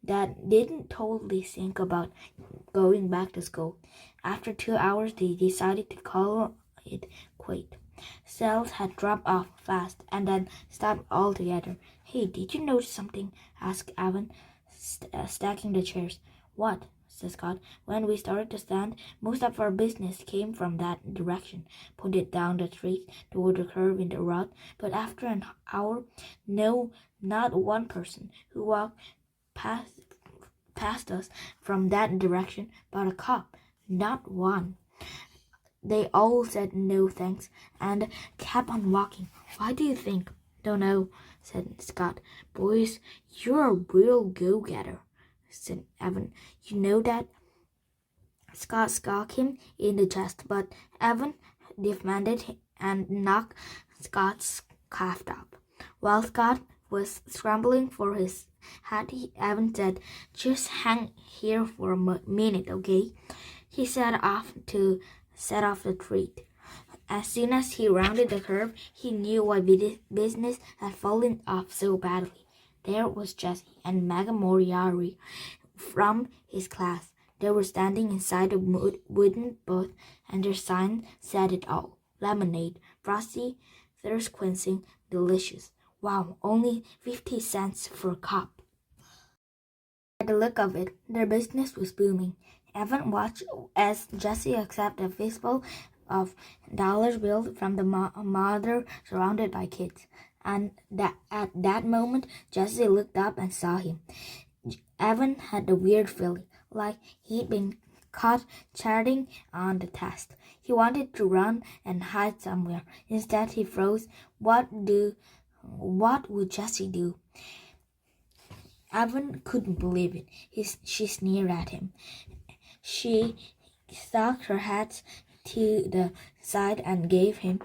that didn't totally think about going back to school. After 2 hours, they decided to call it quit. Sales had dropped off fast and then stopped altogether. "Hey, did you notice something?" asked Evan, stacking the chairs. "What?" said Scott. "When we started to stand, most of our business came from that direction," pointed down the street toward the curve in the road. "But after an hour, no, not one person who walked past us from that direction bought a cup. Not one. They all said no thanks and kept on walking." "Why do you think?" "Don't know," said Scott. "Boys, you're a real go-getter," said Evan. "You know that?" Scott struck him in the chest, but Evan defended and knocked Scott's cuff up. While Scott was scrambling for his hat, Evan said, "Just hang here for a minute, okay?" He set off the treat, As soon as he rounded the curve, he knew why business had fallen off so badly. There was Jessie and Megan Moriarty from his class. They were standing inside a wooden booth, and their sign said it all. Lemonade, frosty, thirst-quenching, delicious. Wow, only 50 cents for a cup. By the look of it, their business was booming. Evan watched as Jessie accepted a fistful of dollar bills from the mother surrounded by kids. And at that moment, Jessie looked up and saw him. Evan had a weird feeling, like he'd been caught chatting on the test. He wanted to run and hide somewhere. Instead, he froze. What would Jessie do? Evan couldn't believe it. She sneered at him. She stuck her head to the side and gave him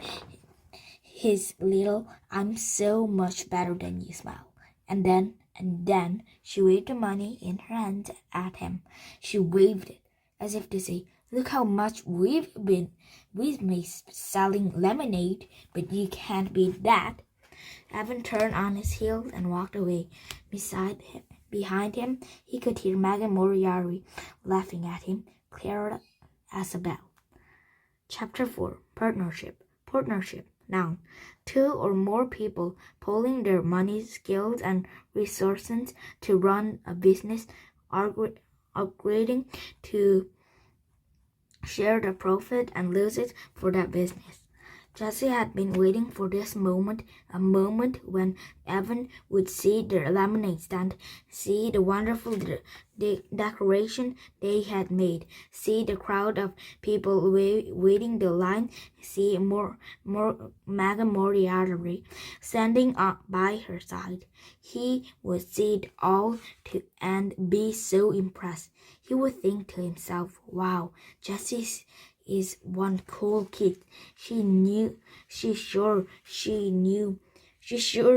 his little "I'm so much better than you" smile. And then she waved the money in her hand at him. She waved it as if to say, "Look how much we've made selling lemonade, but you can't beat that." Evan turned on his heel and walked away. Behind him, he could hear Megan Moriarty laughing at him, clear as a bell. Chapter 4. Partnership. Noun. 2 or more people pooling their money, skills, and resources to run a business, agreeing to share the profit and losses for that business. Jessie had been waiting for this moment, a moment when Evan would see the lemonade stand, see the wonderful decoration they had made, see the crowd of people waiting the line, see more Megan Moriarty standing by her side. He would see it all and be so impressed. He would think to himself, "Wow, Jessie is one cool kid. She sure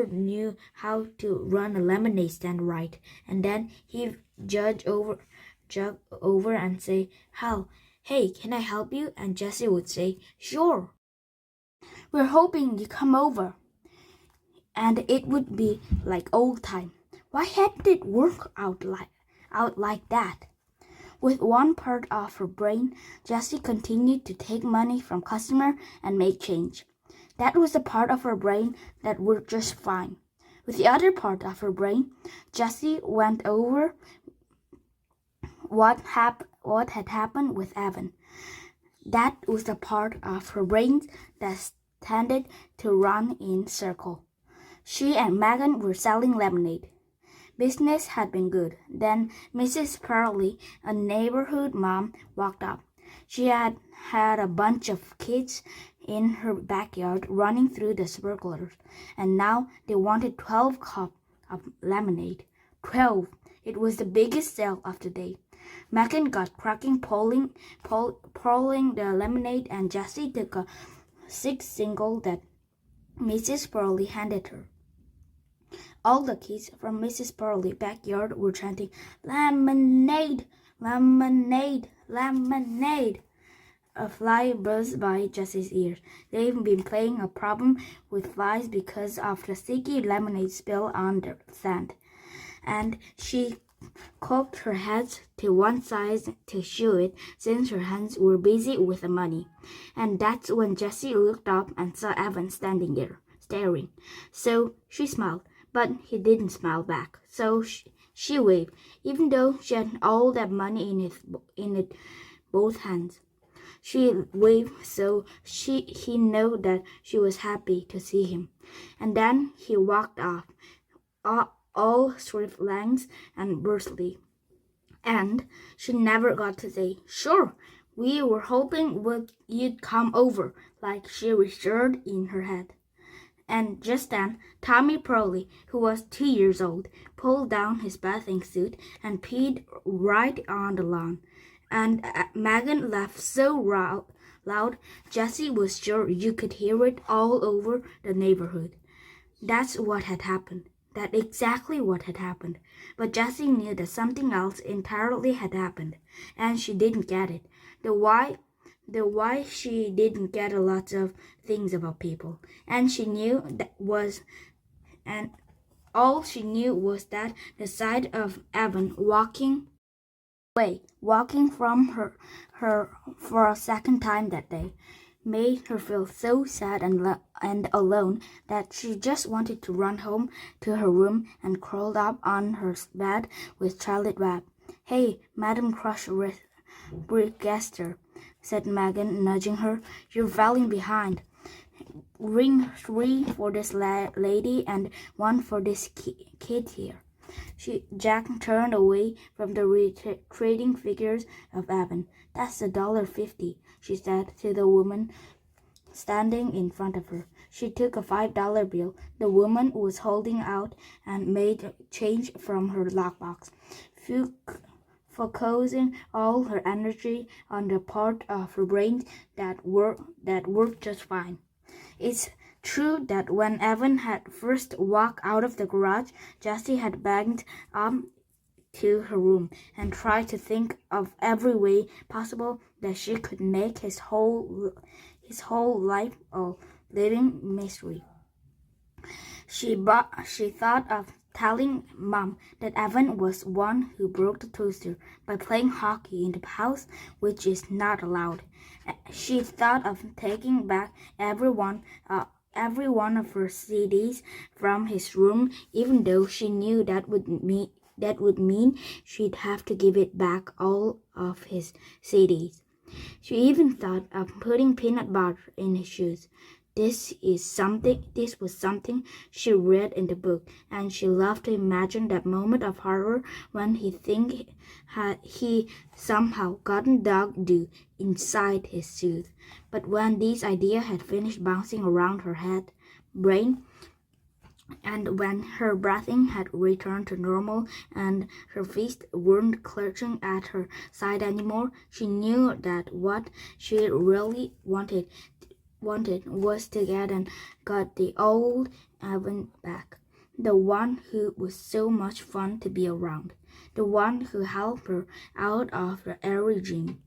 knew how to run a lemonade stand right." And then he'd jug over and say, "Hey, can I help you?" And Jessie would say, "Sure. We're hoping you come over." And it would be like old time. Why hadn't it worked out like that? With one part of her brain, Jessie continued to take money from customers and make change. That was the part of her brain that worked just fine. With the other part of her brain, Jessie went over what had happened with Evan. That was the part of her brain that tended to run in circles. She and Megan were selling lemonade. Business had been good. Then Mrs. Pearlie, a neighborhood mom, walked up. She had a bunch of kids in her backyard running through the sprinklers, and now they wanted 12 cups of lemonade. 12! It was the biggest sale of the day. Megan got cracking pouring the lemonade, and Jessie took a 6 single that Mrs. Pearlie handed her. All the kids from Mrs. Pearlie's backyard were chanting, "Lemonade! Lemonade! Lemonade!" A fly buzzed by Jessie's ears. They've been playing a problem with flies because of the sticky lemonade spill on the sand. And she cocked her head to one side to shoo it, since her hands were busy with the money. And that's when Jessie looked up and saw Evan standing there, staring. So she smiled. But he didn't smile back, so she waved, even though she had all that money in both hands. She waved so he knew that she was happy to see him. And then he walked off, all swift legs and bristly. And she never got to say, "Sure, we were hoping you'd come over," like she whispered in her head. And just then, Tommy Pearlie, who was 2 years old, pulled down his bathing suit and peed right on the lawn. And Megan laughed so loud, Jessie was sure you could hear it all over the neighborhood. That's what had happened. That's exactly what had happened. But Jessie knew that something else entirely had happened, and she didn't get it. the why she didn't get a lot of things about people, and all she knew was that the sight of Evan walking from her for a second time that day, made her feel so sad and alone that she just wanted to run home to her room and curled up on her bed with Charlotte Webb. "Hey, Madam Brigester," said Megan, nudging her. "You're falling behind. Ring 3 for this lady and 1 for this kid here." Jack turned away from the retreating figures of Evan. "That's $1.50, she said to the woman standing in front of her. She took a $5 bill the woman was holding out and made change from her lockbox, focusing all her energy on the part of her brain that worked just fine. It's true that when Evan had first walked out of the garage, Jessie had backed up to her room and tried to think of every way possible that she could make his whole life a living misery. She thought of telling Mom that Evan was one who broke the toaster by playing hockey in the house, which is not allowed. She thought of taking back every one of her CDs from his room, even though she knew that would mean she'd have to give it back all of his CDs. She even thought of putting peanut butter in his shoes. This was something she read in the book, and she loved to imagine that moment of horror when he somehow gotten dog dew inside his suit. But when these ideas had finished bouncing around her brain, and when her breathing had returned to normal and her fists weren't clutching at her side anymore, she knew that what she really wanted was to get the old Evan back, the one who was so much fun to be around, the one who helped her out of every jam,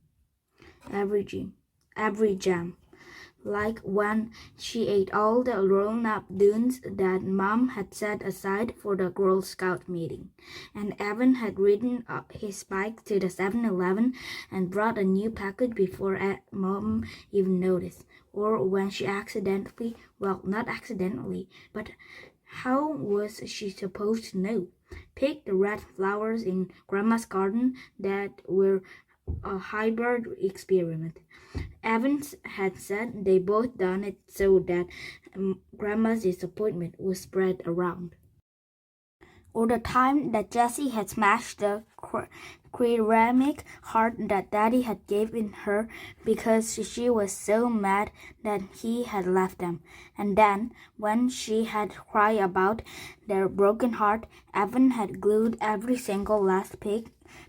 like when she ate all the rolled-up donuts that Mom had set aside for the Girl Scout meeting, and Evan had ridden up his bike to the 7-Eleven and brought a new package before Mom even noticed, or when she not accidentally, but how was she supposed to know? Picked the red flowers in Grandma's garden that were a hybrid experiment. Evans had said they both done it so that Grandma's disappointment was spread around. Or the time that Jessie had smashed the ceramic heart that Daddy had given her because she was so mad that he had left them. And then, when she had cried about their broken heart, Evan had glued every single last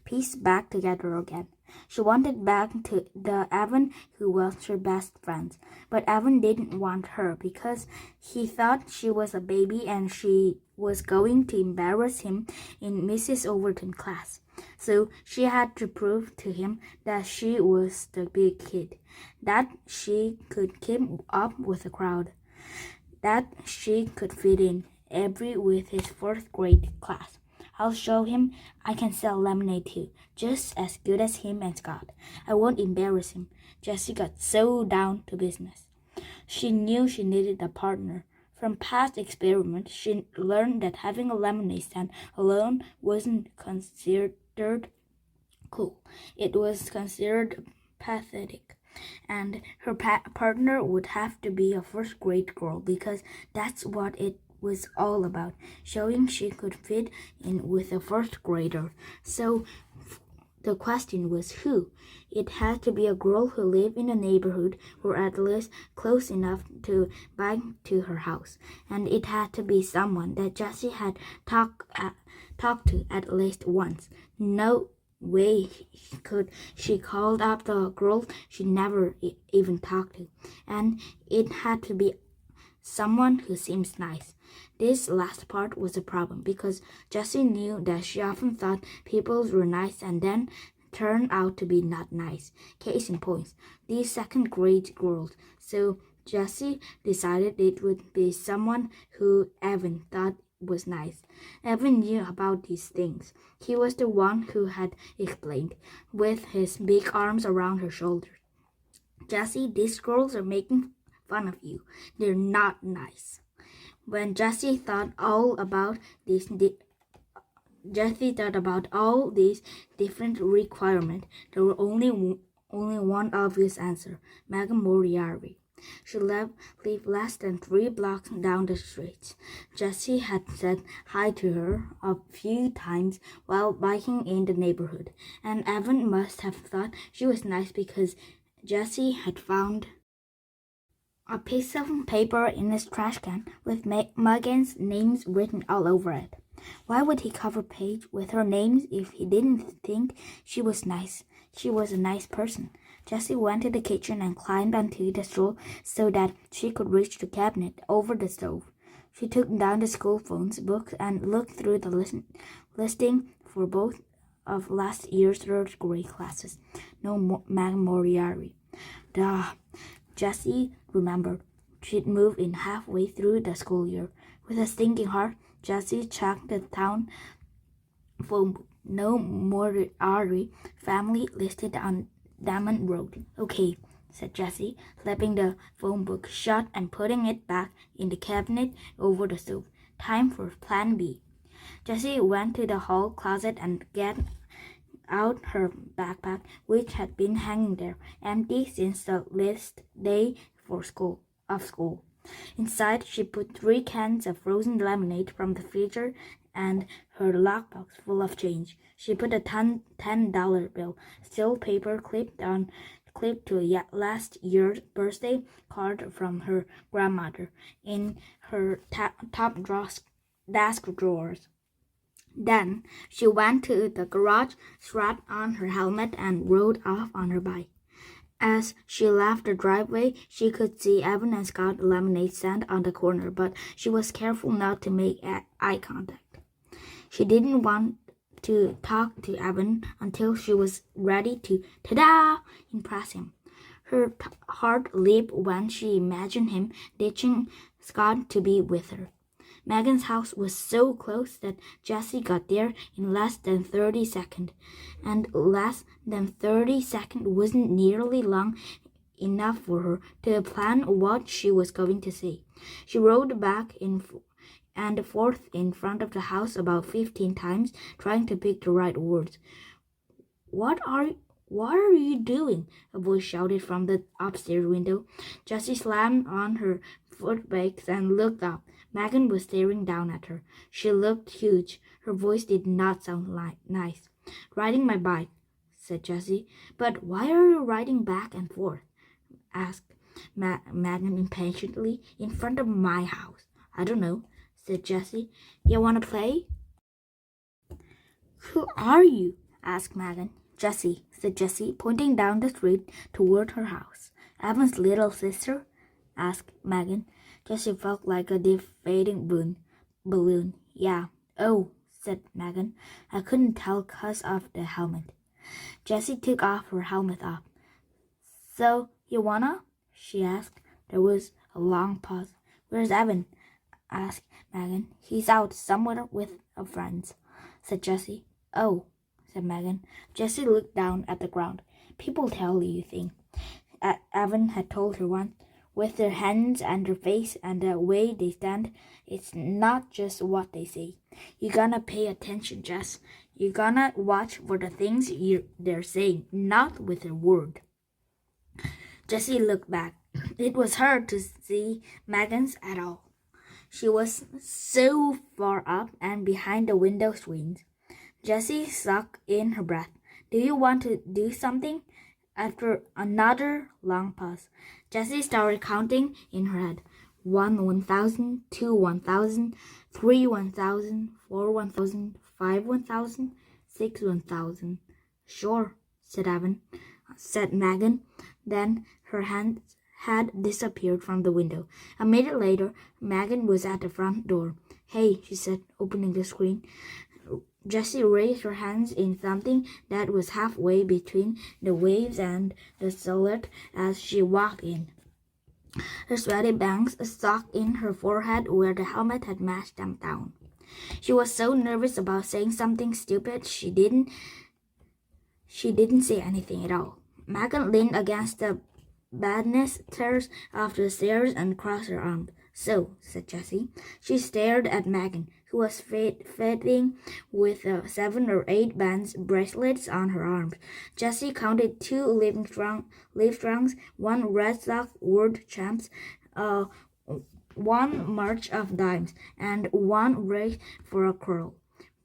piece back together again. She wanted back to the Evan who was her best friend, but Evan didn't want her because he thought she was a baby and she was going to embarrass him in Mrs. Overton's class. So she had to prove to him that she was the big kid, that she could keep up with the crowd, that she could fit in with his 4th grade class. "I'll show him I can sell lemonade too, just as good as him and Scott. I won't embarrass him." Jessie got so down to business. She knew she needed a partner. From past experiments, she learned that having a lemonade stand alone wasn't considered cool. It was considered pathetic. And her partner would have to be a 1st grade girl because that's what it was all about, showing she could fit in with a 1st grader. So the question was who? It had to be a girl who lived in a neighborhood or at least close enough to bike to her house. And it had to be someone that Jessie had talked to at least once. No way she called up the girl she never even talked to. And it had to be someone who seems nice. This last part was a problem because Jessie knew that she often thought people were nice and then turned out to be not nice. Case in point, these second-grade girls. So Jessie decided it would be someone who Evan thought was nice. Evan knew about these things. He was the one who had explained, with his big arms around her shoulders. Jessie, these girls are making fun of you. They're not nice. When Jessie thought about these different requirements, there was only one obvious answer: Megan Moriarty. She lived less than 3 blocks down the street. Jessie had said hi to her a few times while biking in the neighborhood, and Evan must have thought she was nice because Jessie had found a piece of paper in his trash can with Megan's names written all over it. Why would he cover page with her names if he didn't think she was nice? She was a nice person. Jessie went to the kitchen and climbed onto the stool so that she could reach the cabinet over the stove. She took down the school phone's book and looked through the listing for both of last year's third grade classes. No Megan Moriarty. Duh. Jessie remembered. She'd moved in halfway through the school year. With a stinking heart, Jessie checked the town phone book. No Moriarty family listed on Diamond Road. Okay, said Jessie, slapping the phone book shut and putting it back in the cabinet over the stove. Time for plan B. Jessie went to the hall closet and got out her backpack, which had been hanging there, empty since the last day of school. Inside, she put 3 cans of frozen lemonade from the freezer and her lockbox full of change. She put a $10 bill, still paper, clipped to last year's birthday card from her grandmother, in her top desk drawers. Then she went to the garage, strapped on her helmet, and rode off on her bike. As she left the driveway, she could see Evan and Scott lemonade stand on the corner, but she was careful not to make eye contact. She didn't want to talk to Evan until she was ready to, ta-da, impress him. Her heart leaped when she imagined him ditching Scott to be with her. Megan's house was so close that Jessie got there in less than 30 seconds, and less than 30 seconds wasn't nearly long enough for her to plan what she was going to say. She rode back and forth in front of the house about 15 times, trying to pick the right words. What are you doing? A voice shouted from the upstairs window. Jessie slammed on her foot brakes and looked up. Megan was staring down at her. She looked huge. Her voice did not sound nice. Riding my bike, said Jessie. But why are you riding back and forth? Asked Megan impatiently. In front of my house. I don't know, said Jessie. You want to play? Who are you? Asked Megan. Jessie, said Jessie, pointing down the street toward her house. Evan's little sister? Asked Megan. Jessie felt like a deflating balloon. Yeah. Oh, said Megan. I couldn't tell 'cause of the helmet. Jessie took off her helmet. So, you wanna? She asked. There was a long pause. Where's Evan? Asked Megan. He's out somewhere with a friend, said Jessie. Oh, said Megan. Jessie looked down at the ground. People tell you things. Evan had told her once. With their hands and their face and the way they stand, it's not just what they say. You gonna pay attention, Jess. You gonna watch for the things they're saying, not with their word. Jessie looked back. It was hard to see Megan's at all. She was so far up and behind the window screens. Jessie sucked in her breath. Do you want to do something? After another long pause, Jessie started counting in her head. 1 1,000, 2 1,000, 3 1,000, 4 1,000, 5 1,000, 6 1,000. Sure, said Megan. Then her hand had disappeared from the window. A minute later, Megan was at the front door. Hey, she said, opening the screen. Jessie raised her hands in something that was halfway between the waves and the salad as she walked in. Her sweaty bangs stuck in her forehead where the helmet had mashed them down. She was so nervous about saying something stupid she didn't say anything at all. Megan leaned against the banisters of the stairs and crossed her arms. "So," said Jessie. She stared at Megan, who was fitting with 7 or 8 bands bracelets on her arms. Jessie counted 2 Livestrongs, 1 Red Sox World Champs, 1 March of Dimes, and 1 Race for a Curl.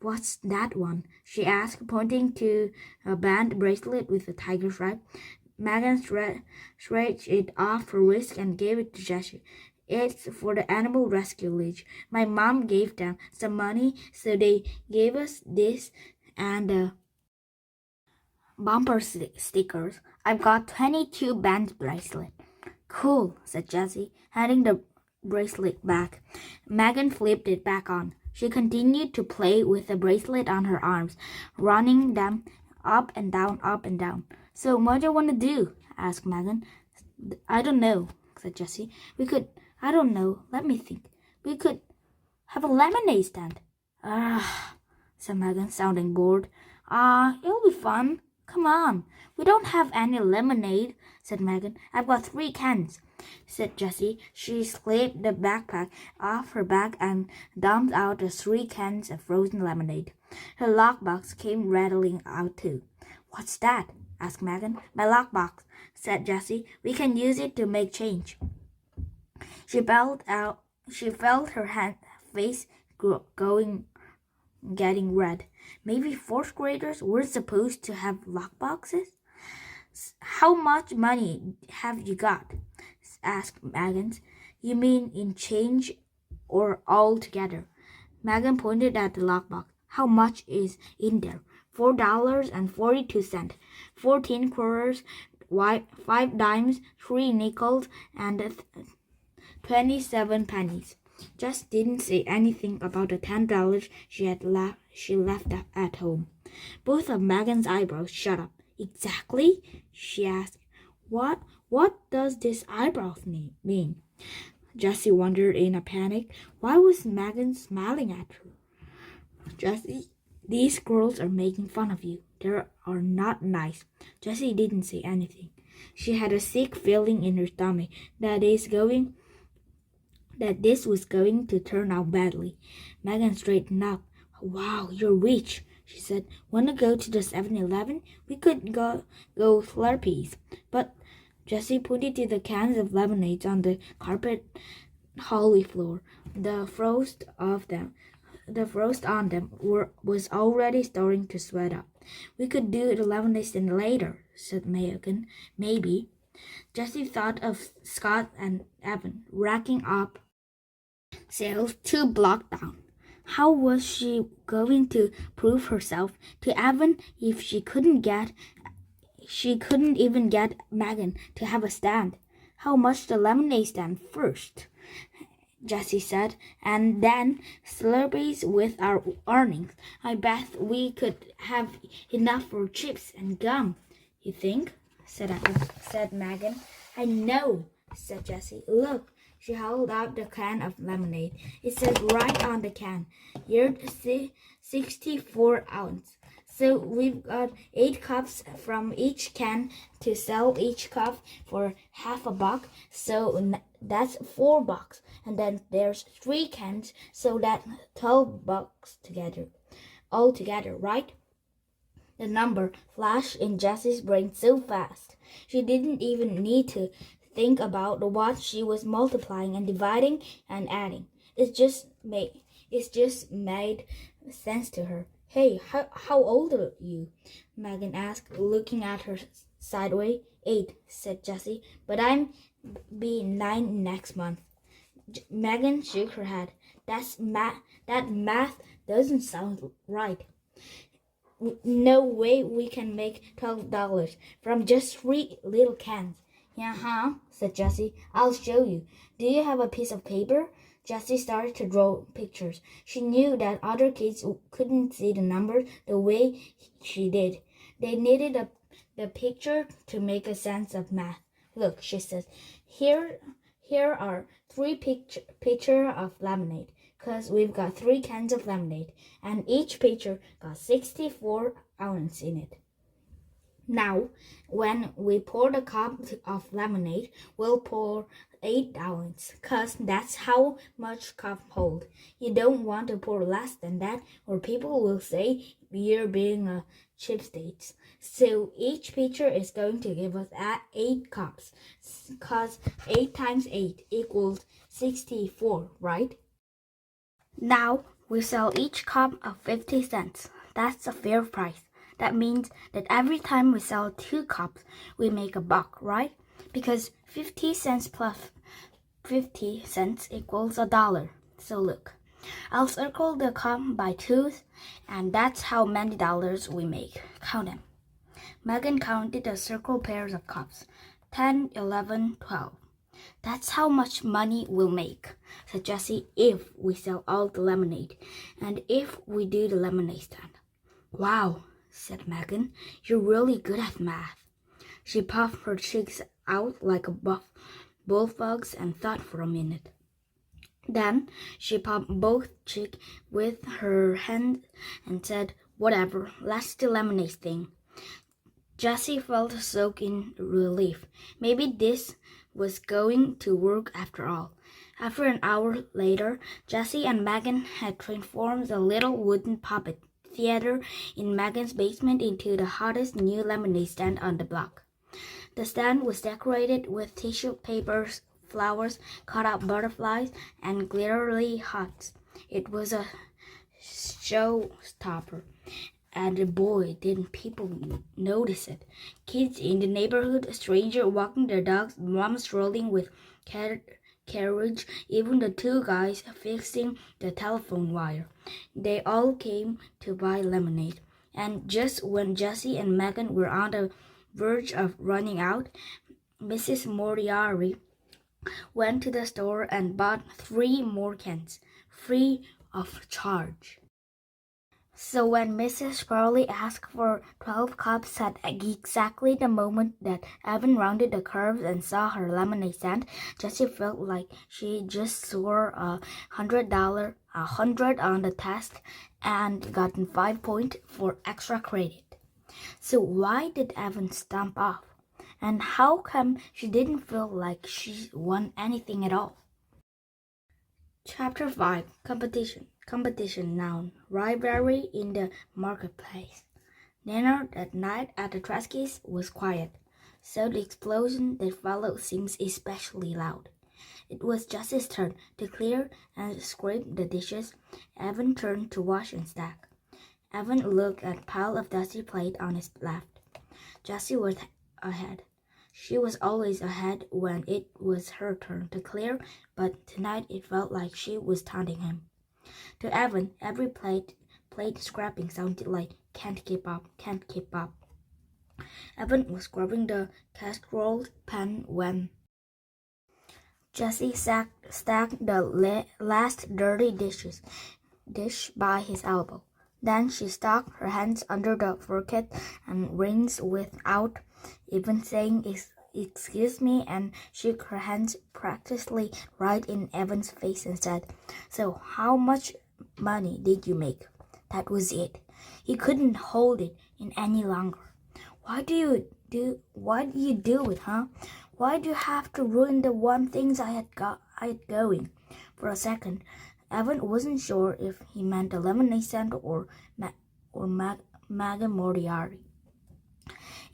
"What's that one?" she asked, pointing to a band bracelet with a tiger stripe. Megan stretched it off her wrist and gave it to Jessie. "It's for the Animal Rescue League. My mom gave them some money, so they gave us this and bumper stickers. I've got 22 band bracelets." "Cool," said Jessie, handing the bracelet back. Megan flipped it back on. She continued to play with the bracelet on her arms, running them up and down, up and down. "So what do you want to do?" asked Megan. "I don't know," said Jessie. I don't know. Let me think. We could have a lemonade stand." Said Megan, sounding bored. It'll be fun. Come on." "We don't have any lemonade," said Megan. "I've got 3 cans," said Jessie. She slipped the backpack off her back and dumped out the 3 cans of frozen lemonade. Her lockbox came rattling out too. "What's that?" asked Megan. "My lockbox," said Jessie. "We can use it to make change." She felt her face getting red. Maybe 4th graders were supposed to have lockboxes? "How much money have you got?" asked Megan. "You mean in change or all together?" Megan pointed at the lockbox. "How much is in there?" $4.42, 14 quarters, 5 dimes, 3 nickels, and 27 pennies. Just didn't say anything about the $10 she left at home. Both of Megan's eyebrows shot up. "Exactly?" she asked. What does this eyebrows mean?" Jessie wondered in a panic. Why was Megan smiling at her? "Jessie, these girls are making fun of you. They are not nice." Jessie didn't say anything. She had a sick feeling in her stomach that this was going to turn out badly. Megan straightened up. "Wow, you're rich," she said. "Wanna go to the 7-Eleven? We could go Slurpees." But Jessie pointed to the cans of lemonade on the carpet hallway floor. The frost on them was already starting to sweat up. "We could do the lemonade stand later," said Megan. "Maybe." Jessie thought of Scott and Evan racking up sales 2 blocks down. How was she going to prove herself to Evan if she couldn't even get Megan to have a stand? "How much the lemonade stand first?" Jessie said, "and then Slurpees with our earnings. I bet we could have enough for chips and gum." "You think?" said Megan. "I know," said Jessie. "Look." She held out the can of lemonade. It said right on the can, "You're 64 ounce. So we've got 8 cups from each can to sell each cup for $1/2. So that's $4. And then there's 3 cans, so that's $12 all together, right?" The number flashed in Jessie's brain so fast, she didn't even need to think about what she was multiplying and dividing and adding. It just made sense to her. "Hey, how old are you?" Megan asked, looking at her sideways. 8, said Jessie, "but I'm be 9 next month." Megan shook her head. That math doesn't sound right. "No way we can make $12 from just 3 little cans." "Yeah, said Jessie. "I'll show you. Do you have a piece of paper?" Jessie started to draw pictures. She knew that other kids couldn't see the numbers the way she did. They needed the picture to make a sense of math. Look, she said, here are three pitchers of lemonade, 'cause we've got 3 cans of lemonade, and each pitcher got 64 ounces in it. Now, when we pour the cup of lemonade, we'll pour 8 ounces, 'cause that's how much cup hold. You don't want to pour less than that, or people will say you're being a cheapskate. So each pitcher is going to give us 8 cups, 'cause 8 times 8 equals 64, right? Now we sell each cup at 50 cents. That's a fair price. That means that every time we sell 2 cups, we make $1, right? Because 50 cents plus 50 cents equals $1. So look, I'll circle the cup by 2s, and that's how many dollars we make. Count them. Megan counted the circle pairs of cups. 10, 11, 12. That's how much money we'll make, said Jessie, if we sell all the lemonade, and if we do the lemonade stand. Wow, said Megan, you're really good at math. She puffed her cheeks out like a bullfrog's and thought for a minute. Then she popped both cheeks with her hand and said, whatever, let's do lemonade thing. Jessie felt soaked in relief. Maybe this was going to work after all. After an hour later, Jessie and Megan had transformed the little wooden puppet theater in Megan's basement into the hottest new lemonade stand on the block. The stand was decorated with tissue papers, flowers, cut-out butterflies, and glittery hearts. It was a showstopper. And boy, didn't people notice it. Kids in the neighborhood, strangers walking their dogs, moms strolling with carriage, even the 2 guys fixing the telephone wire. They all came to buy lemonade. And just when Jessie and Megan were on the verge of running out, Mrs. Moriarty went to the store and bought 3 more cans, free of charge. So when Mrs. Crowley asked for 12 cups at exactly the moment that Evan rounded the curve and saw her lemonade stand, Jessie felt like she just scored $100 on the test and gotten 5 points for extra credit. So why did Evan stomp off? And how come she didn't feel like she won anything at all? Chapter 5. Competition noun. Rivalry in the marketplace. Dinner that night at the Treskys was quiet, so the explosion that followed seems especially loud. It was Jessie's turn to clear and scrape the dishes. Evan turned to wash and stack. Evan looked at a pile of dusty plate on his left. Jessie was ahead. She was always ahead when it was her turn to clear, but tonight it felt like she was taunting him. To Evan, every plate scrapping sounded like can't keep up. Evan was grabbing the casserole pan when Jessie stacked the last dirty dish by his elbow. Then she stuck her hands under the bucket and rinsed without even saying excuse me, and shook her hands practically right in Evan's face and said, so how much money did you make? That was it. He couldn't hold it in any longer. Why do you do it, huh? Why do you have to ruin the one things I had going? For a second, Evan wasn't sure if he meant the lemonade stand or Megan Moriarty.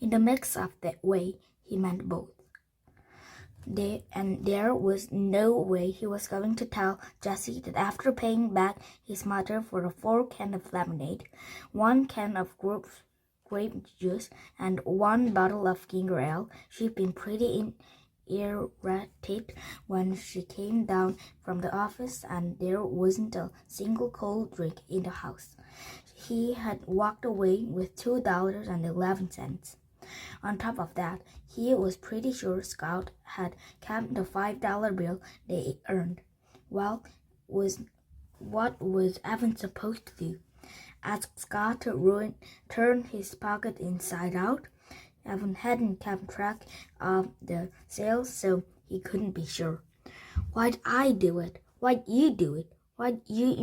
In the mix of that way, he meant both. There was no way he was going to tell Jessie that after paying back his mother for the 4 cans of lemonade, 1 can of grape juice, and 1 bottle of ginger ale, she'd been pretty irritated when she came down from the office and there wasn't a single cold drink in the house. He had walked away with $2.11. On top of that, he was pretty sure Scout had kept the $5 bill they earned. Well, what was Evan supposed to do? Ask Scott to turn his pocket inside out? Evan hadn't kept track of the sales, so he couldn't be sure. Why'd I do it? Why'd you do it? Why'd you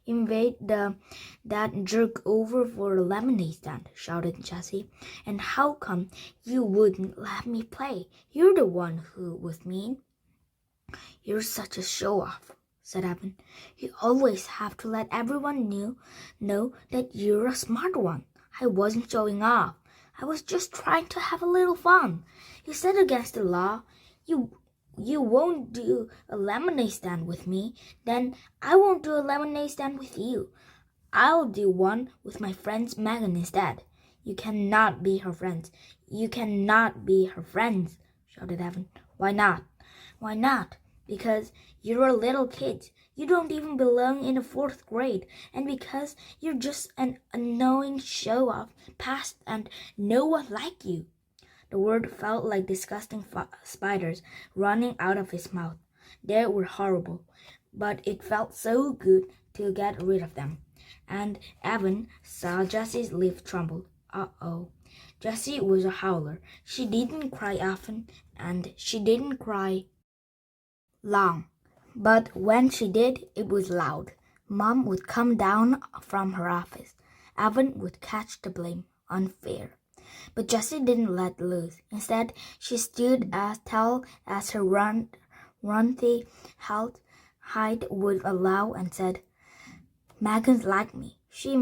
invade that jerk over for a lemonade stand? Shouted Jessie. And how come you wouldn't let me play? You're the one who was mean. You're such a show-off, said Evan. You always have to let everyone know that you're a smart one. I wasn't showing off. I was just trying to have a little fun. You said against the law. You won't do a lemonade stand with me, then I won't do a lemonade stand with you. I'll do one with my friend Megan instead. You cannot be her friends. You cannot be her friends, shouted Evan. Why not? Why not? Because you're a little kid. You don't even belong in the 4th grade. And because you're just an annoying show-off past and no one like you. The word felt like disgusting spiders running out of his mouth. They were horrible, but it felt so good to get rid of them. And Evan saw Jessie's lip tremble. Uh-oh. Jessie was a howler. She didn't cry often, and she didn't cry long. But when she did, it was loud. Mom would come down from her office. Evan would catch the blame. Unfair. But Jessie didn't let loose. Instead, she stood as tall as her runty height would allow and said, Megan's like me. She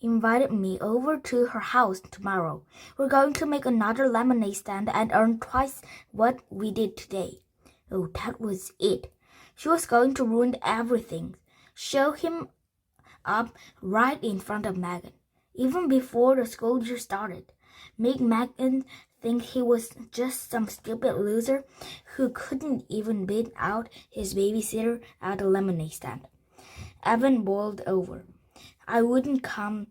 invited me over to her house tomorrow. We're going to make another lemonade stand and earn twice what we did today. Oh, that was it. She was going to ruin everything. Show him up right in front of Megan, even before the school year started. Make Megan think he was just some stupid loser who couldn't even beat out his babysitter at a lemonade stand. Evan boiled over. I wouldn't count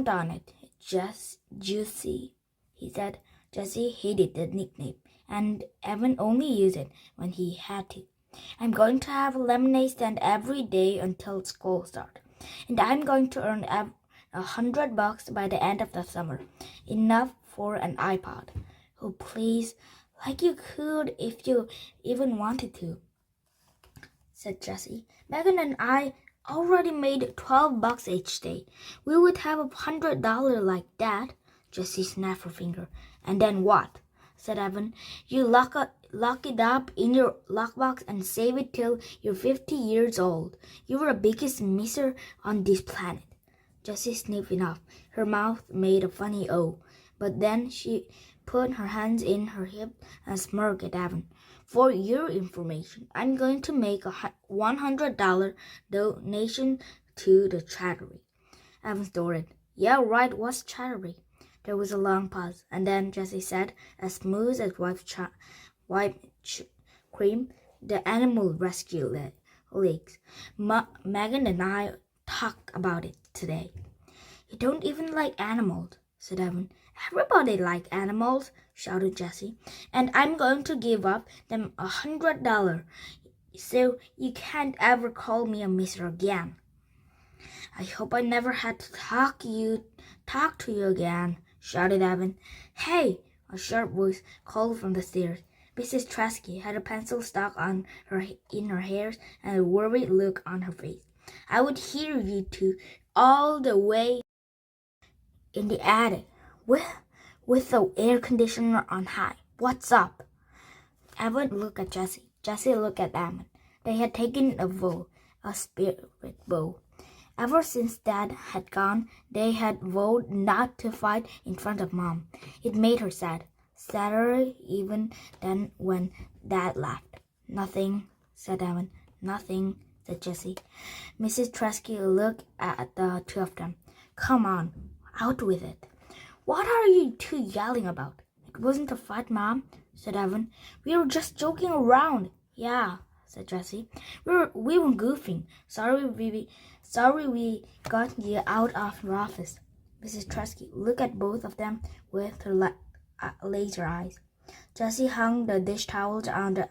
on it, just Juicy, he said. Jessie hated the nickname, and Evan only used it when he had to. I'm going to have a lemonade stand every day until school starts, and I'm going to earn $100 by the end of the summer. Enough for an iPod. Oh, please, like you could if you even wanted to, said Jessie. Megan and I already made $12 each day. We would have $100 like that. Jessie snapped her finger. And then what? Said Evan. You lock it up in your lockbox and save it till you're 50 years old. You're the biggest miser on this planet. Jessie sniffed enough. Her mouth made a funny O. But then she put her hands in her hips and smirked at Evan. For your information, I'm going to make a $100 donation to the charity. Evan snorted. Yeah, right, what's charity? There was a long pause, and then Jessie said, as smooth as whipped cream, the animal rescue leagues. Megan and I talk about it today. You don't even like animals, said Evan. Everybody likes animals, shouted Jessie. And I'm going to give up them $100, so you can't ever call me a miser again. I hope I never had to talk to you again, shouted Evan. Hey, a sharp voice called from the stairs. Mrs. Tresky had a pencil stuck in her hair and a worried look on her face. I would hear you two all the way in the attic with the air conditioner on high. What's up? Evan looked at Jessie. Jessie looked at Evan. They had taken a spirit vow. Ever since Dad had gone, they had vowed not to fight in front of Mom. It made her sad. Sadder even than when Dad left. Nothing, said Evan. Nothing, said Jessie. Mrs. Tresky looked at the two of them. Come on, out with it. What are you two yelling about? It wasn't a fight, Mom, said Evan. We were just joking around. Yeah, said Jessie. We were goofing. Sorry we got you out of your office. Mrs. Tresky looked at both of them with her laser eyes. Jessie hung the dish towels on the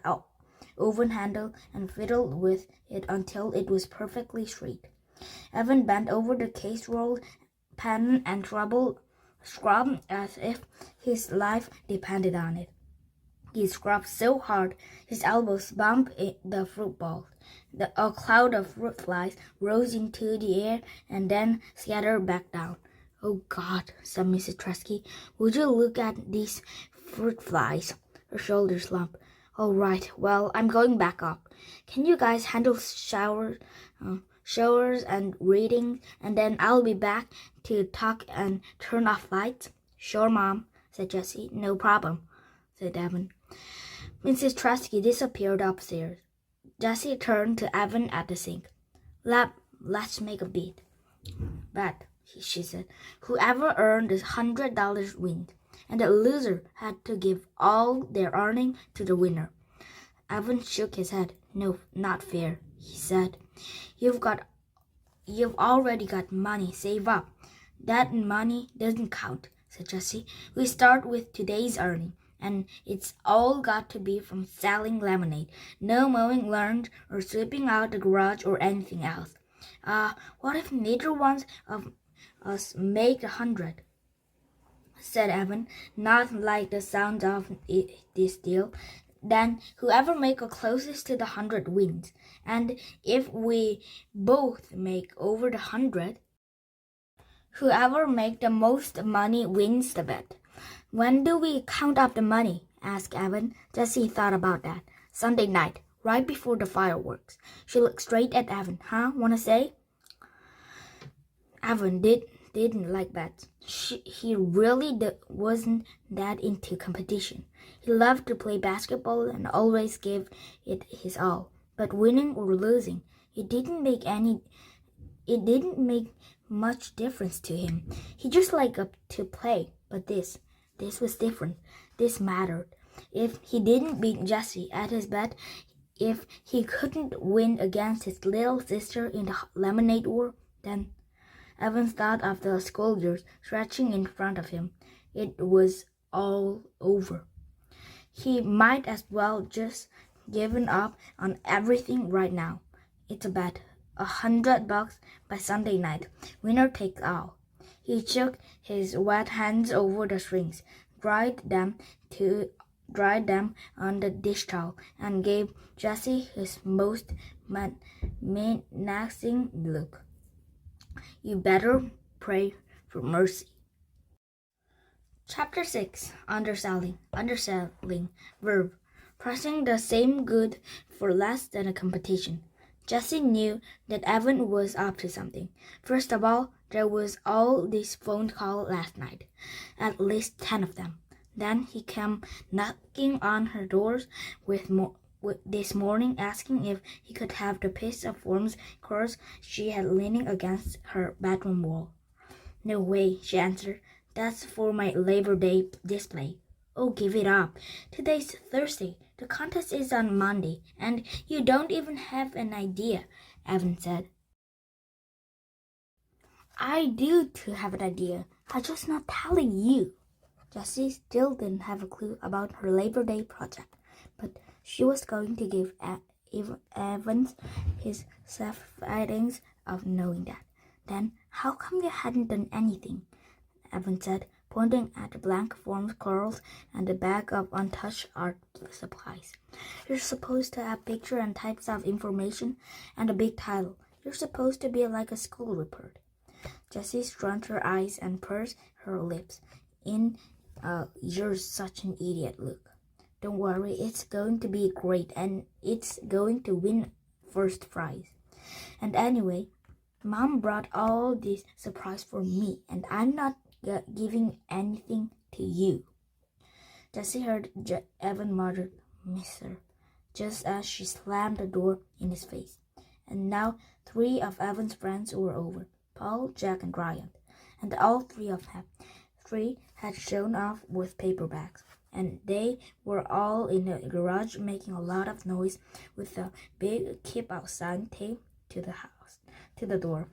oven handle and fiddled with it until it was perfectly straight. Evan bent over the casserole pan and scrubbed as if his life depended on it. He scrubbed so hard his elbows bumped the fruit bowl. A cloud of fruit flies rose into the air and then scattered back down. "Oh, God," said Mrs. Tresky. "Would you look at these fruit flies?" Her shoulders slumped. "All right, well, I'm going back up. Can you guys handle showers and reading, and then I'll be back to talk and turn off lights?" "Sure, Mom," said Jessie. "No problem," said Evan. Mrs. Tresky disappeared upstairs. Jessie turned to Evan at the sink. Let's make a bet, she said. "Whoever earned $100 wins, and the loser had to give all their earning to the winner." Evan shook his head. "No, not fair," he said. You've already got money saved up." "That money doesn't count," said Jessie. "We start with today's earning, and it's all got to be from selling lemonade. No mowing learned or sweeping out the garage or anything else." What if neither one of us make 100? said Evan, not like the sound of this deal. "Then whoever makes closest to the 100 wins. And if we both make over the 100, whoever makes the most money wins the bet." "When do we count up the money?" asked Evan. Jessie thought about that. "Sunday night, right before the fireworks." She looked straight at Evan. "Wanna say?" Evan didn't like bets. He really wasn't that into competition. He loved to play basketball and always gave it his all. But winning or losing, it didn't make much difference to him. He just liked to play. But this was different. This mattered. If he didn't beat Jessie at his bet, if he couldn't win against his little sister in the lemonade war, then Evan thought of the soldiers stretching in front of him. It was all over. He might as well just given up on everything right now. It's a bet. $100 by Sunday night. Winner takes all. He shook his wet hands over the strings, dried them on the dish towel, and gave Jessie his most menacing look. "You better pray for mercy." Chapter 6. Underselling. Verb. Pricing the same good for less than a competition. Jessie knew that Evan was up to something. First of all, there was all this phone call last night. At least 10 of them. Then he came knocking on her doors this morning, asking if he could have the piece of worms course she had leaning against her bedroom wall. "No way," she answered. "That's for my Labor Day display." "Oh, give it up. Today's Thursday. The contest is on Monday, and you don't even have an idea," Evan said. "I do too have an idea. I'm just not telling you." Jessie still didn't have a clue about her Labor Day project, but she was going to give Evans his self-evidence of knowing that. "Then how come you hadn't done anything?" Evan said, pointing at the blank form curls and the bag of untouched art supplies. "You're supposed to have picture and types of information and a big title. You're supposed to be like a school report." Jessie scrunched her eyes and pursed her lips in "You're such an idiot" look. "Don't worry, it's going to be great, and it's going to win first prize. And anyway, Mom brought all this surprise for me, and I'm not giving anything to you." Jessie heard Evan mutter, "Mister," just as she slammed the door in his face. And now 3 of Evan's friends were over, Paul, Jack, and Ryan, and all 3 of them. 3 had shown off with paper bags, and they were all in the garage making a lot of noise with a big "Keep Out" sign taped to the door.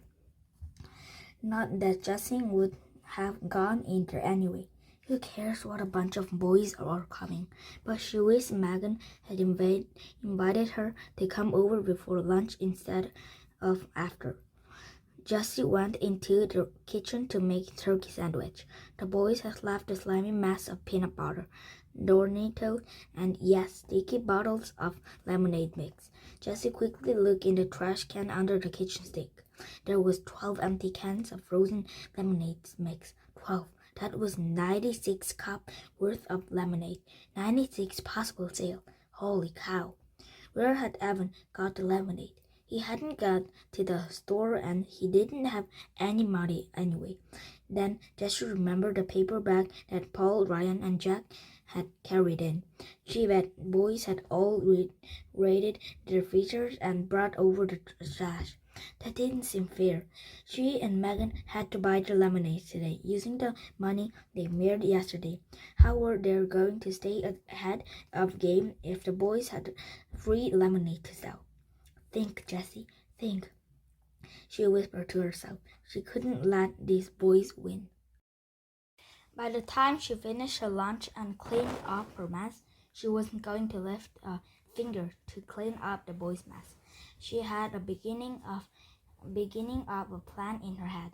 Not that Jessie would have gone in there anyway. Who cares what a bunch of boys are coming? But she wished Megan had invited her to come over before lunch instead of after. Jessie went into the kitchen to make a turkey sandwich. The boys had left a slimy mess of peanut butter, Doritos, and yes, sticky bottles of lemonade mix. Jessie quickly looked in the trash can under the kitchen sink. There was 12 empty cans of frozen lemonade mix. 12. That was 96 cups worth of lemonade. 96 possible sales. Holy cow. Where had Evan got the lemonade? He hadn't got to the store and he didn't have any money anyway. Then Jessie remembered the paper bag that Paul, Ryan, and Jack had carried in. She bet boys had all raided their freezers and brought over the trash. That didn't seem fair. She and Megan had to buy their lemonade today using the money they made yesterday. How were they going to stay ahead of the game if the boys had free lemonade to sell? Think, Jessie, think, she whispered to herself. She couldn't let these boys win. By the time she finished her lunch and cleaned up her mess, she wasn't going to lift a finger to clean up the boys' mess. She had a beginning of a plan in her head,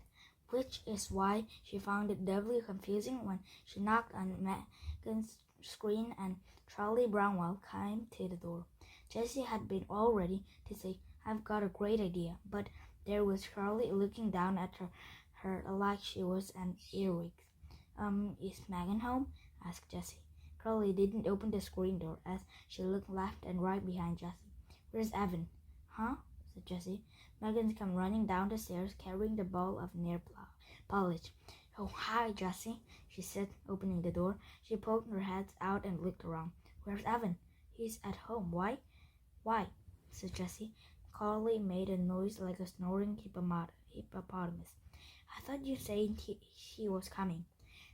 which is why she found it doubly confusing when she knocked on Megan's screen and Charlie Brownwell came to the door. Jessie had been all ready to say, "I've got a great idea," but there was Charlie looking down at her like she was an earwig. Is Megan home?" asked Jessie. Charlie didn't open the screen door as she looked left and right behind Jessie. "Where's Evan?" "Huh?" said Jessie. Megan's come running down the stairs carrying the bowl of nail polish. "Oh, hi, Jessie," she said, opening the door. She poked her head out and looked around. "Where's Evan?" "He's at home. Why?" "Why?" said Jessie. Carly made a noise like a snoring hippopotamus. "I thought you said he was coming,"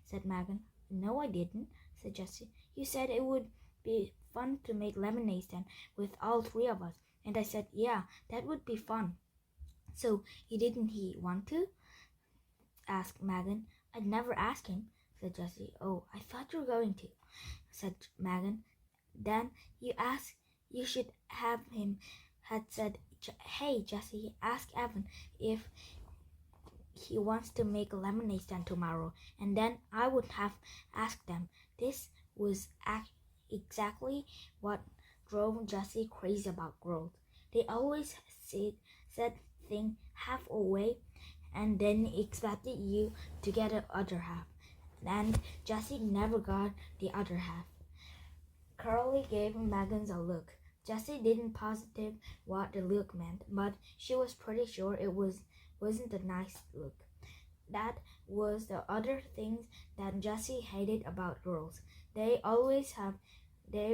said Megan. "No, I didn't," said Jessie. "You said it would be fun to make lemonade stand with all three of us. And I said, yeah, that would be fun." "So didn't he want to?" asked Megan. "I'd never asked him," said Jessie. "Oh, I thought you were going to," said Megan. "Then you should have him had said, 'Hey, Jessie, ask Evan if he wants to make a lemonade stand tomorrow,' and then I would have asked them." This was exactly what drove Jessie crazy about girls. They always said things halfway and then expected you to get the other half. And Jessie never got the other half. Carly gave Megan a look. Jessie didn't positive what the look meant, but she was pretty sure it wasn't a nice look. That was the other things that Jessie hated about girls. They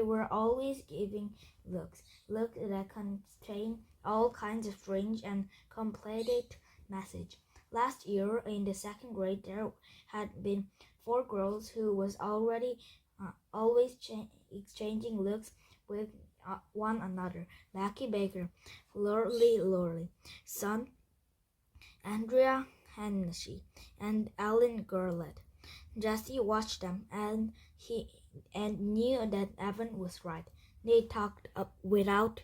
were always giving looks that contained all kinds of strange and complicated message. Last year in the second grade, there had been 4 girls who was already always exchanging looks with one another: Becky Baker, Lorley, Son, Andrea Hennessy, and Ellen Gurlett. Jessie watched them and knew that Evan was right. They talked up without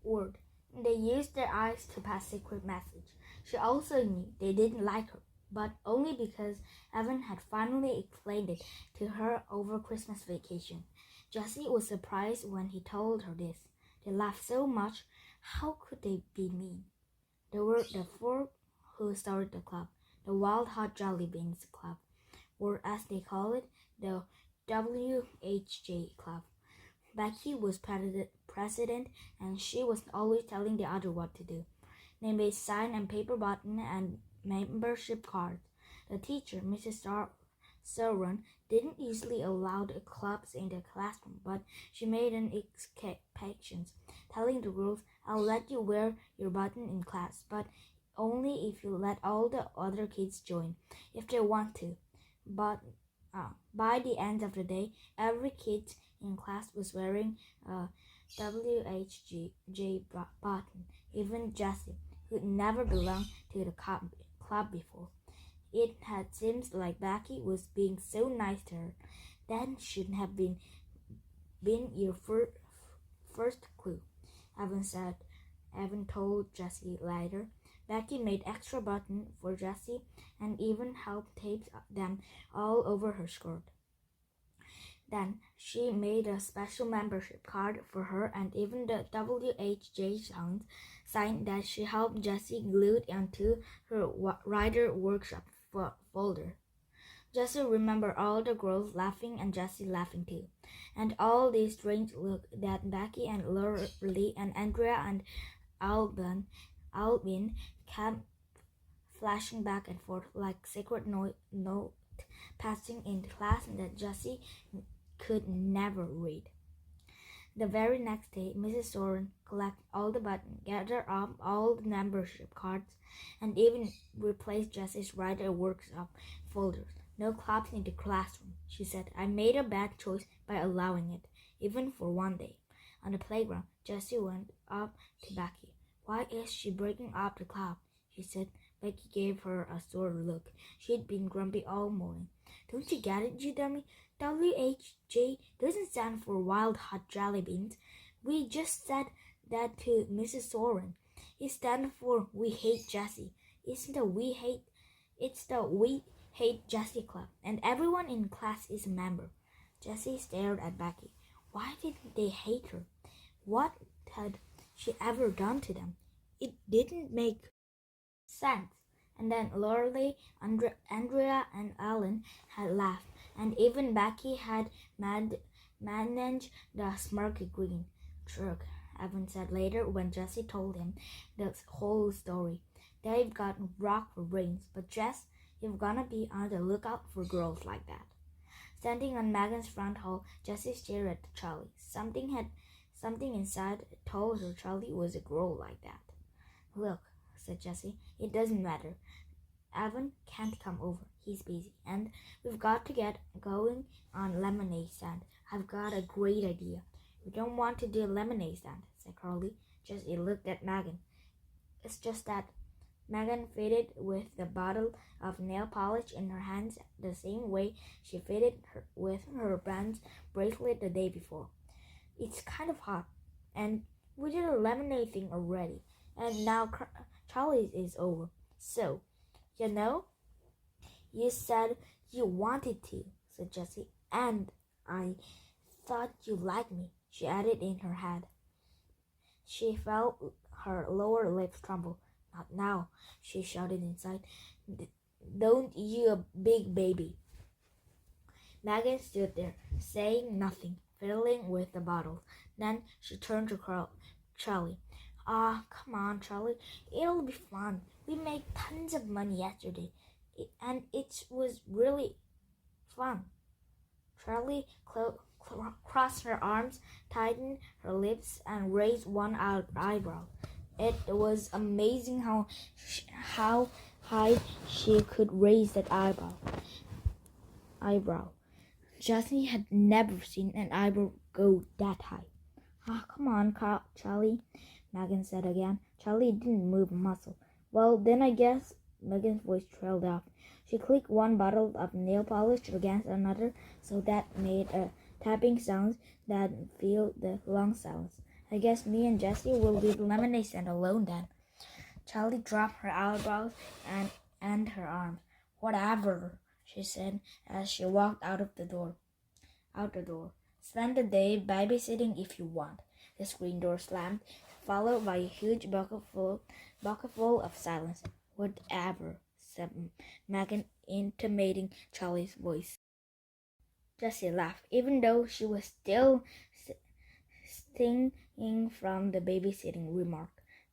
word. They used their eyes to pass secret message. She also knew they didn't like her, but only because Evan had finally explained it to her over Christmas vacation. Jessie was surprised when he told her this. They laughed so much. How could they be mean? There were the 4 who started the club, the Wild Hot Jelly Beans Club, or as they call it, the WHJ Club. Becky was president, and she was always telling the other what to do. They made sign and paper button and membership cards. The teacher, Mrs. Sauron, didn't usually allow the clubs in the classroom, but she made an exception, telling the girls, "I'll let you wear your button in class, but only if you let all the other kids join, if they want to." But by the end of the day, every kid in class was wearing a WHJ button, even Jessie, who'd never belonged to the club before.
It had seemed like Becky was being so nice to her. That shouldn't have been your first clue, Evan said. Evan told Jessie later. Becky made extra buttons for Jessie and even helped tape them all over her skirt. Then she made a special membership card for her and even the WHJ sign that she helped Jessie glued onto her writer workshop folder. Jessie remembered all the girls laughing and Jessie laughing too, and all these strange looks that Becky and Lorelei and Andrea and Albin kept flashing back and forth like secret note passing in class that Jessie could never read. The very next day, Mrs. Soren collected all the buttons, gathered up all the membership cards, and even replaced Jessie's writer workshop folders. No claps in the classroom, she said. I made a bad choice by allowing it, even for one day. On the playground, Jessie went up to Becky. Why is she breaking up the club? She said. Becky gave her a sore look. She'd been grumpy all morning. Don't you get it, you dummy? WHJ doesn't stand for Wild Hot Jelly Beans. We just said that to Mrs. Soren. It stands for We Hate Jessie. It's the We Hate Jessie Club, and everyone in class is a member. Jessie stared at Becky. Why didn't they hate her? What had she ever done to them? It didn't make sense. And then Lorelei, Andrea, and Alan had laughed, and even Becky had managed the smirky grin. Jerk, Evan said later when Jessie told him the whole story. They've got rock for brains, but Jess, you've gotta be on the lookout for girls like that. Standing on Megan's front hall, Jessie stared at Charlie. Something inside told her Charlie was a girl like that. Look, said Jessie, it doesn't matter. Evan can't come over. He's busy. And we've got to get going on lemonade stand. I've got a great idea. We don't want to do a lemonade stand, said Carly. Jessie looked at Megan. It's just that Megan fitted with the bottle of nail polish in her hands the same way she fitted with her band's bracelet the day before. It's kind of hot, and we did a lemonade thing already, and now Charlie's is over. So, you said you wanted to, said Jessie, and I thought you liked me, she added in her head. She felt her lower lip tremble. Not now, she shouted inside. Don't you a big baby. Megan stood there, saying nothing, fiddling with the bottle. Then she turned to Charlie. Come on, Charlie. It'll be fun. We made tons of money yesterday, and it was really fun. Charlie crossed her arms, tightened her lips, and raised one eyebrow. It was amazing how high she could raise that eyebrow. Jessie had never seen an eyebrow go that high. Come on, Charlie, Megan said again. Charlie didn't move a muscle. Well, then I guess, Megan's voice trailed off. She clicked one bottle of nail polish against another so that made a tapping sound that filled the long silence. I guess me and Jessie will do the lemonade stand alone then. Charlie dropped her eyebrows and her arms. Whatever, she said as she walked out the door. Spend the day babysitting if you want. The screen door slammed, followed by a huge bucketful of silence. Whatever, said Megan, intimating Charlie's voice. Jessie laughed, even though she was still stinging from the babysitting remark.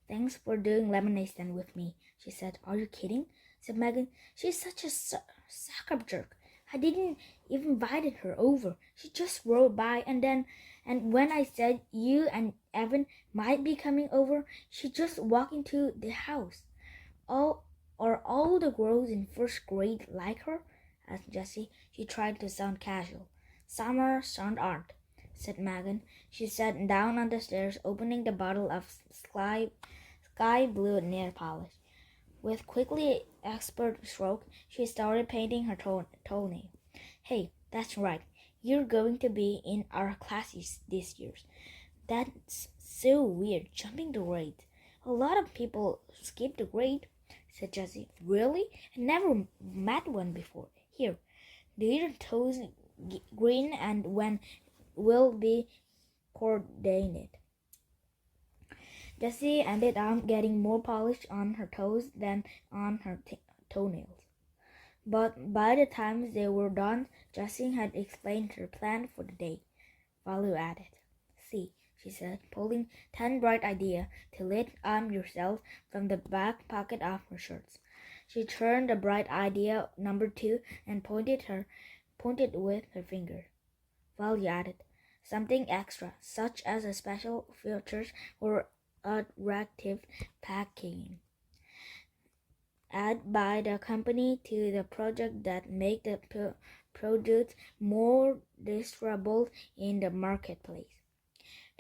Thanks for doing lemonade stand with me, she said. Are you kidding? Said Megan. She's such a sucker jerk. I didn't even invite her over. She just rode by and when I said you and Evan might be coming over, she just walked into the house. Are all the girls in first grade like her? Asked Jessie. She tried to sound casual. Some aren't, said Megan. She sat down on the stairs, opening the bottle of sky blue nail polish. With quickly expert stroke, she started painting her toenail. Hey, that's right. You're going to be in our classes this year. That's so weird, jumping the grade. A lot of people skip the grade, said Jessie. Really? I never met one before. Here, do your toes green and when will be coordinated. Jessie ended up getting more polish on her toes than on her toenails. But by the time they were done, Jessie had explained her plan for the day. Value added. See, she said, pulling 10 bright ideas to lit up yourself from the back pocket of her shirts. She turned the bright idea number 2 and pointed with her finger. Value added. Something extra, such as a special features or attractive packaging. Add by the company to the project that make the product more desirable in the marketplace.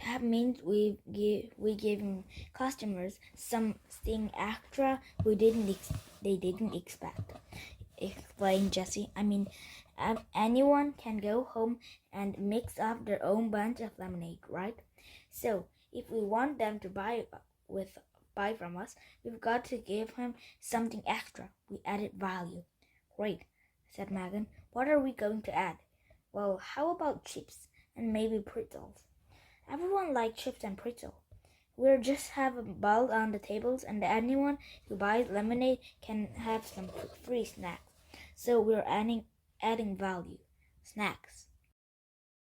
That means we give customers something extra they didn't expect. Explained Jessie. I mean, anyone can go home and mix up their own bunch of lemonade, right? So if we want them to buy from us, we've got to give him something extra. We added value. Great, said Megan. What are we going to add? Well, how about chips and maybe pretzels? Everyone likes chips and pretzels. We'll just have a bowl on the tables and anyone who buys lemonade can have some free snacks. So we're adding value. Snacks.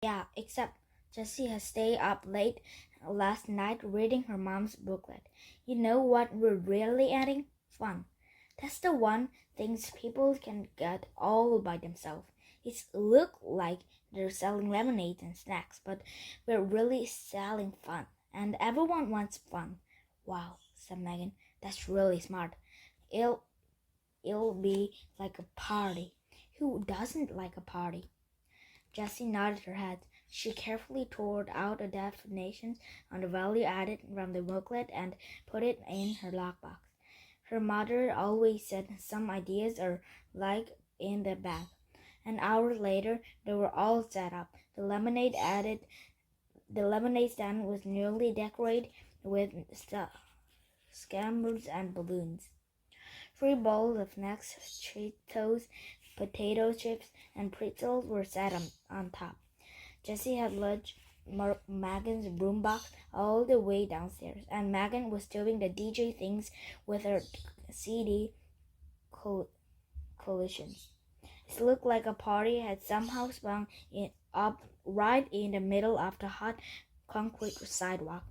Yeah, except Jessie has stayed up late last night reading her mom's booklet. You know what we're really adding? Fun. That's the one things people can get all by themselves. It look like they're selling lemonade and snacks, but we're really selling fun. And everyone wants fun. Wow, said Megan. That's really smart. It'll be like a party. Who doesn't like a party? Jessie nodded her head. She carefully tore out the definitions on the value added from the booklet and put it in her lockbox. Her mother always said some ideas are like in the bag. An hour later, they were all set up. The lemonade stand was newly decorated with scammers and balloons. 3 bowls of snacks, Cheetos, potato chips, and pretzels were set on top. Jessie had lugged Megan's boombox all the way downstairs, and Megan was doing the DJ things with her CD collisions. It looked like a party had somehow sprung up right in the middle of the hot concrete sidewalk.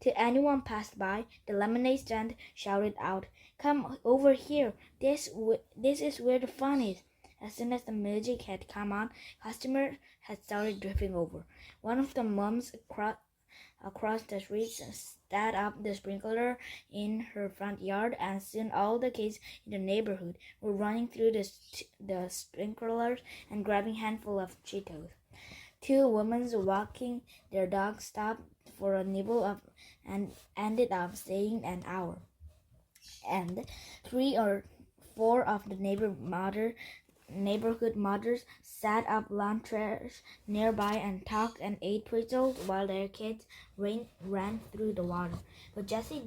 To anyone passed by, the lemonade stand shouted out, "Come over here! This is where the fun is!" As soon as the music had come on, customers had started drifting over. One of the moms across the street set up the sprinkler in her front yard, and soon all the kids in the neighborhood were running through the sprinklers and grabbing handfuls of Cheetos. 2 women walking their dogs stopped for a nibble and ended up staying an hour. And 3 or 4 of the neighborhood mothers sat up lawn chairs nearby and talked and ate pretzels while their kids ran through the water. But Jessie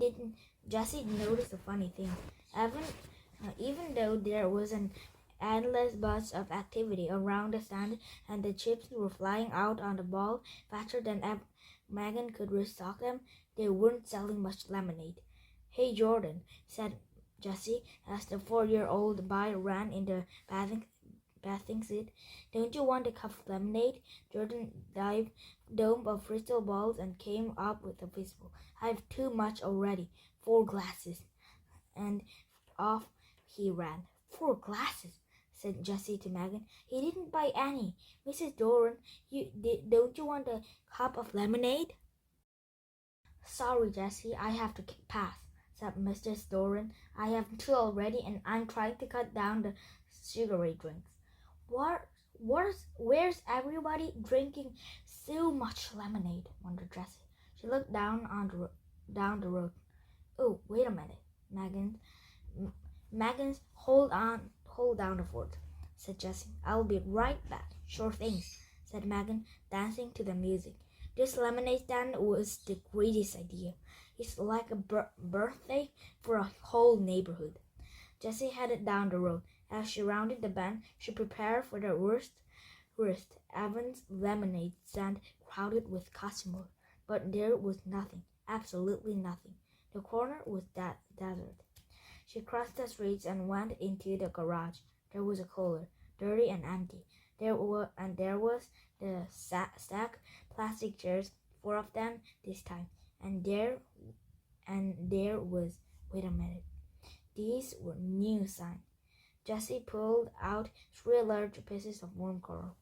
noticed a funny thing. Even though there was an endless buzz of activity around the stand and the chips were flying out on the ball faster than Megan could restock them, they weren't selling much lemonade. "Hey, Jordan," said Jessie as the 4-year-old boy ran in the bathing suit. "Don't you want a cup of lemonade?" Jordan dove of crystal balls and came up with a fistful. "I've too much already. 4 glasses." And off he ran. 4 glasses, said Jessie to Megan. "He didn't buy any. Mrs. Doran, don't you want a cup of lemonade?" "Sorry, Jessie, I have to pass," said Mrs. Doran. "I have 2 already, and I'm trying to cut down the sugary drinks." Where's everybody drinking so much lemonade?" wondered Jessie. She looked down the road. "Oh, wait a minute." Megan, hold down the fort, said Jessie. I'll be right back. Sure thing, said Megan, dancing to the music. This lemonade stand was the greatest idea. It's like a birthday for a whole neighborhood. Jessie headed down the road. As she rounded the bend, she prepared for the worst. Evan's lemonade stand crowded with customers, but there was nothing, absolutely nothing. The corner was desert. She crossed the streets and went into the garage. There was a cooler, dirty and empty. There was the stack plastic chairs, 4 of them this time. And there was, wait a minute, these were new signs. Jessie pulled out 3 large pieces of warm coral.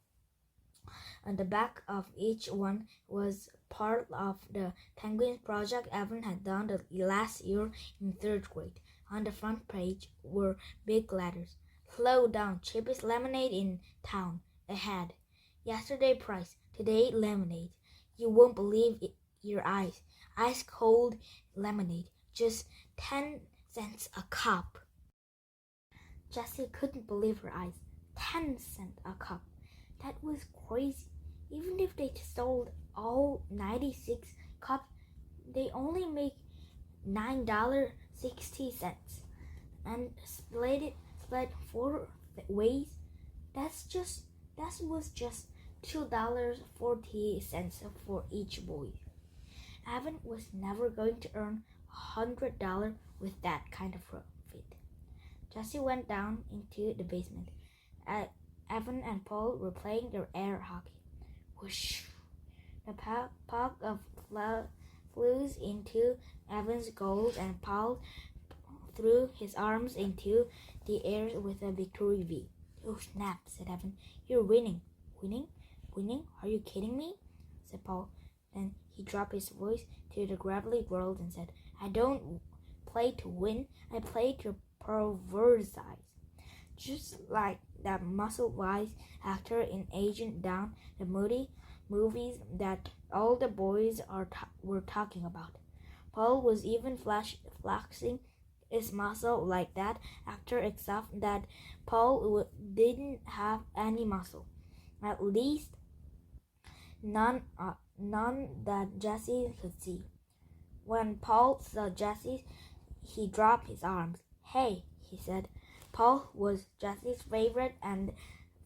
On the back of each one was part of the Penguins project Evan had done the last year in 3rd grade. On the front page were big letters. Slow down, cheapest lemonade in town. Ahead. Yesterday price, today lemonade. You won't believe your eyes. Ice cold lemonade, just 10 cents a cup. Jessie couldn't believe her eyes. 10 cents a cup. That was crazy. Even if they sold all 96 cups, they only make $9.60 and split 4 ways. That was just $2.40 for each boy. Evan was never going to earn $100 with that kind of profit. Jessie went down into the basement. Evan and Paul were playing their air hockey. Whoosh! The puck of flew into Evan's goal, and Paul threw his arms into the air with a victory V. Oh snap, said Evan. You're winning. Winning? Winning? Are you kidding me? Said Paul. Then he dropped his voice to the gravelly world and said, I don't play to win, I play to proversize. Just like that muscle-wise actor in Agent Down, the movies that all the boys were talking about. Paul was even flexing his muscle like that actor, except that Paul didn't have any muscle. At least none that Jessie could see. When Paul saw Jessie, he dropped his arms. Hey, he said. Paul was Jessie's favorite and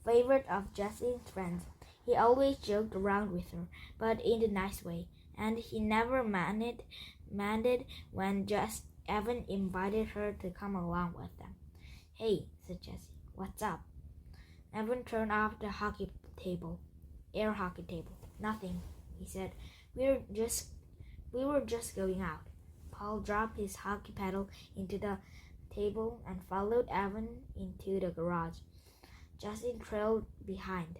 favorite of Jessie's friends. He always joked around with her, but in a nice way, and he never minded when Evan invited her to come along with them. Hey, said Jessie, what's up? Evan turned off the air hockey table. Nothing, he said. We were just going out. Paul dropped his hockey paddle into the table and followed Evan into the garage. Jessie trailed behind.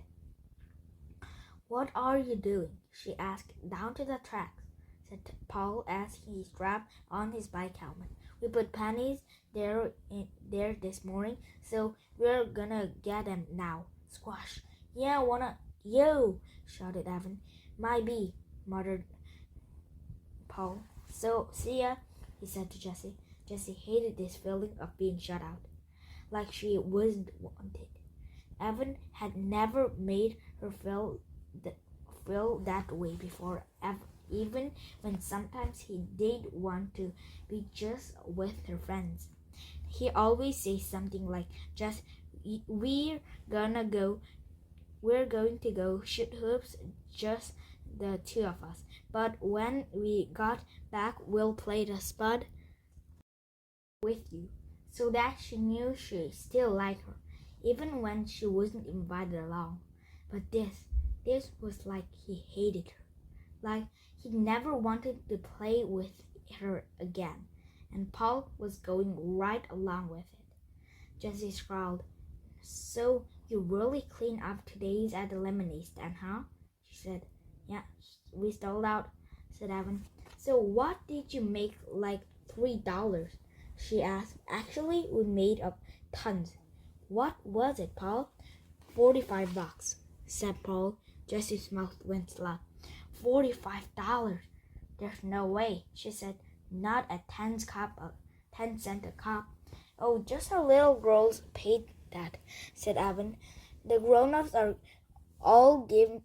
What are you doing? She asked. Down to the tracks, said Paul as he strapped on his bike helmet. We put pennies there this morning, so we're gonna get them now. Squash. Yeah, wanna... Yo! Shouted Evan. Might be, muttered Paul. So, see ya, he said to Jessie. Jessie hated this feeling of being shut out, like she wasn't wanted. Evan had never made her feel that way before, even when sometimes he did want to be just with her friends. He always says something like, we're going to go shoot hoops, just the 2 of us. But when we got back, we'll play the spud with you, so that she knew she still liked her, even when she wasn't invited along. But this was like he hated her, like he never wanted to play with her again, and Paul was going right along with it. Jessie scowled. So you really cleaned up today's at the lemonade stand, huh? She said. Yeah, we stalled out, said Evan. So what did you make, like $3? She asked. Actually, we made up tons. What was it, Paul? $45, said Paul. Jessie's mouth went slack. $45? There's no way, she said. Not a 10 cent a cup. Oh, just our little girls paid that, said Evan. The grown-ups are all gave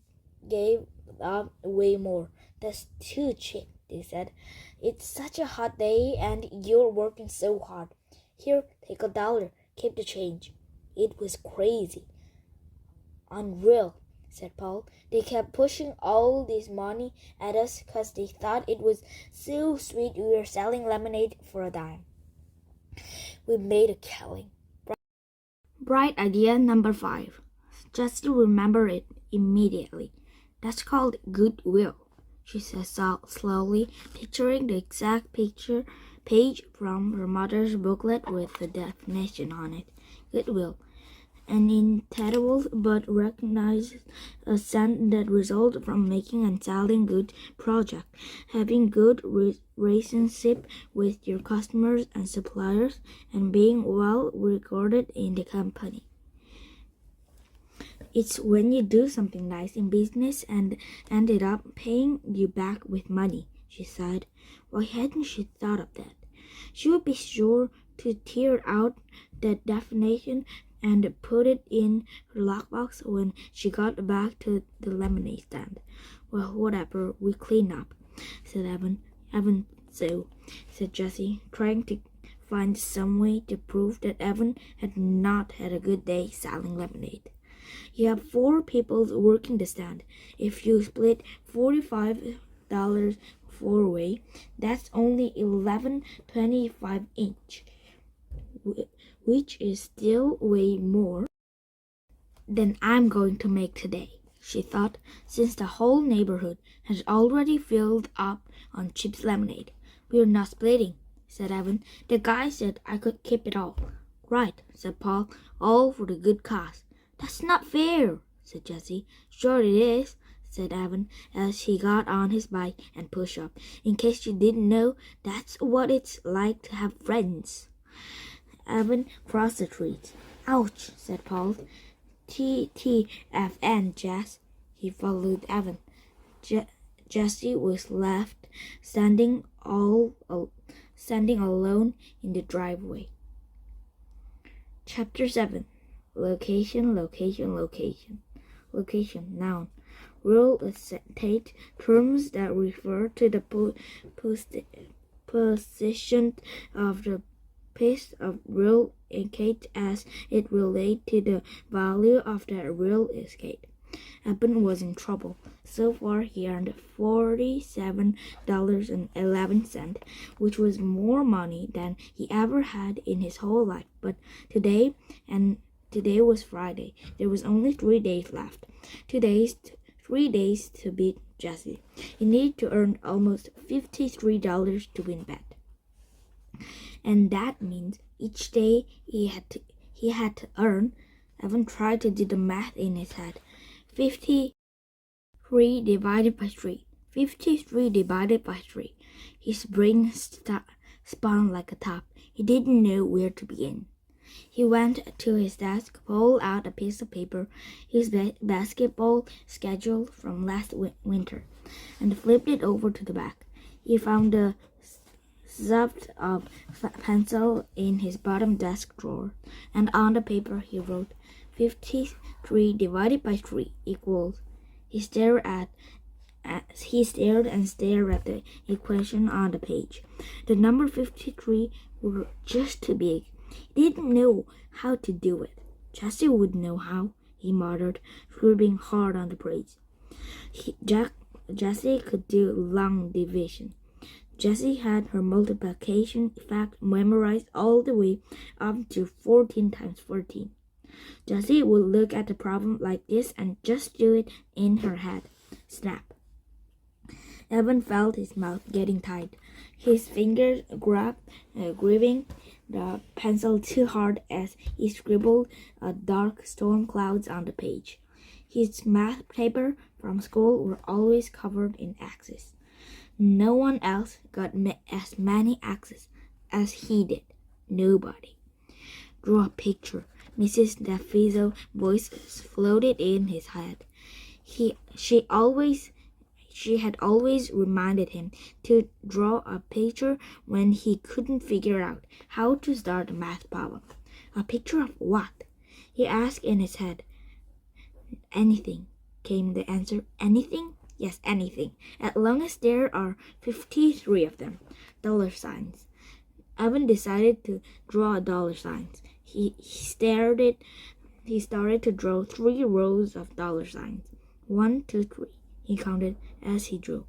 up way more. That's too cheap, they said. It's such a hot day and you're working so hard. Here, take $1. Keep the change. It was crazy. Unreal, said Paul. They kept pushing all this money at us 'cause they thought it was so sweet we were selling lemonade for a dime. We made a killing.
Bright idea number 5. Jessie remembered it immediately. That's called goodwill, she said slowly, picturing the exact page from her mother's booklet with the definition on it. Goodwill. An intangible but recognized asset that results from making and selling good project, having good relationship with your customers and suppliers, and being well regarded in the company. It's when you do something nice in business and ended up paying you back with money, she said. Why hadn't she thought of that? She would be sure to tear out that definition and put it in her lockbox when she got back to the lemonade stand. Well, whatever, we clean up, said Evan. Evan, so, said Jessie, trying to find some way to prove that Evan had not had a good day selling lemonade. You have 4 people working the stand. If you split $45 4-way, that's only $11.25 each, which is still way more than I'm going to make today, she thought, since the whole neighborhood had already filled up on Chip's lemonade. We're not splitting, said Evan. The guy said I could keep it all. Right, said Paul, all for the good cause. That's not fair, said Jessie. Sure it is, said Evan as he got on his bike and pushed up. In case you didn't know, that's what it's like to have friends. Evan crossed the street. Ouch, said Paul. TTFN, Jess. He followed Evan. Jessie was left standing alone in the driveway. Chapter 7. Location, noun. Real estate, terms that refer to the position of the piece of real estate as it relates to the value of that real estate. Evan was in trouble. So far he earned $47.11, which was more money than he ever had in his whole life. But today was Friday. There was only 3 days left. 3 days to beat Jessie. He needed to earn almost $53 to win bet. And that means each day he had to earn. Evan tried to do the math in his head. 53 divided by 3. 53 divided by 3. His brain spun like a top. He didn't know where to begin. He went to his desk, pulled out a piece of paper, his basketball schedule from last winter, and flipped it over to the back. He found a stuffed up pencil in his bottom desk drawer, and on the paper he wrote 53 divided by 3 equals. He stared and stared at the equation on the page. The number 53 were just too big. He didn't know how to do it. Jessie would know how, he muttered, scribbling hard on the page. Jessie could do long division. Jessie had her multiplication fact memorized all the way up to 14 times 14. Jessie would look at the problem like this and just do it in her head. Snap. Evan felt his mouth getting tight. His fingers gripping the pencil too hard as he scribbled dark storm clouds on the page. His math paper from school were always covered in X's. No one else got as many X's as he did. Nobody. Draw a picture. Mrs. DeFizzo's voice floated in his head. She
she had always reminded him to draw a picture when he couldn't figure out how to start a math problem. A picture of what? He asked in his head. Anything, came the answer. Anything? Yes, anything, as long as there are 53 of them. Dollar signs. Evan decided to draw dollar signs. He started to draw 3 rows of dollar signs. 1, 2, 3. He counted as he drew.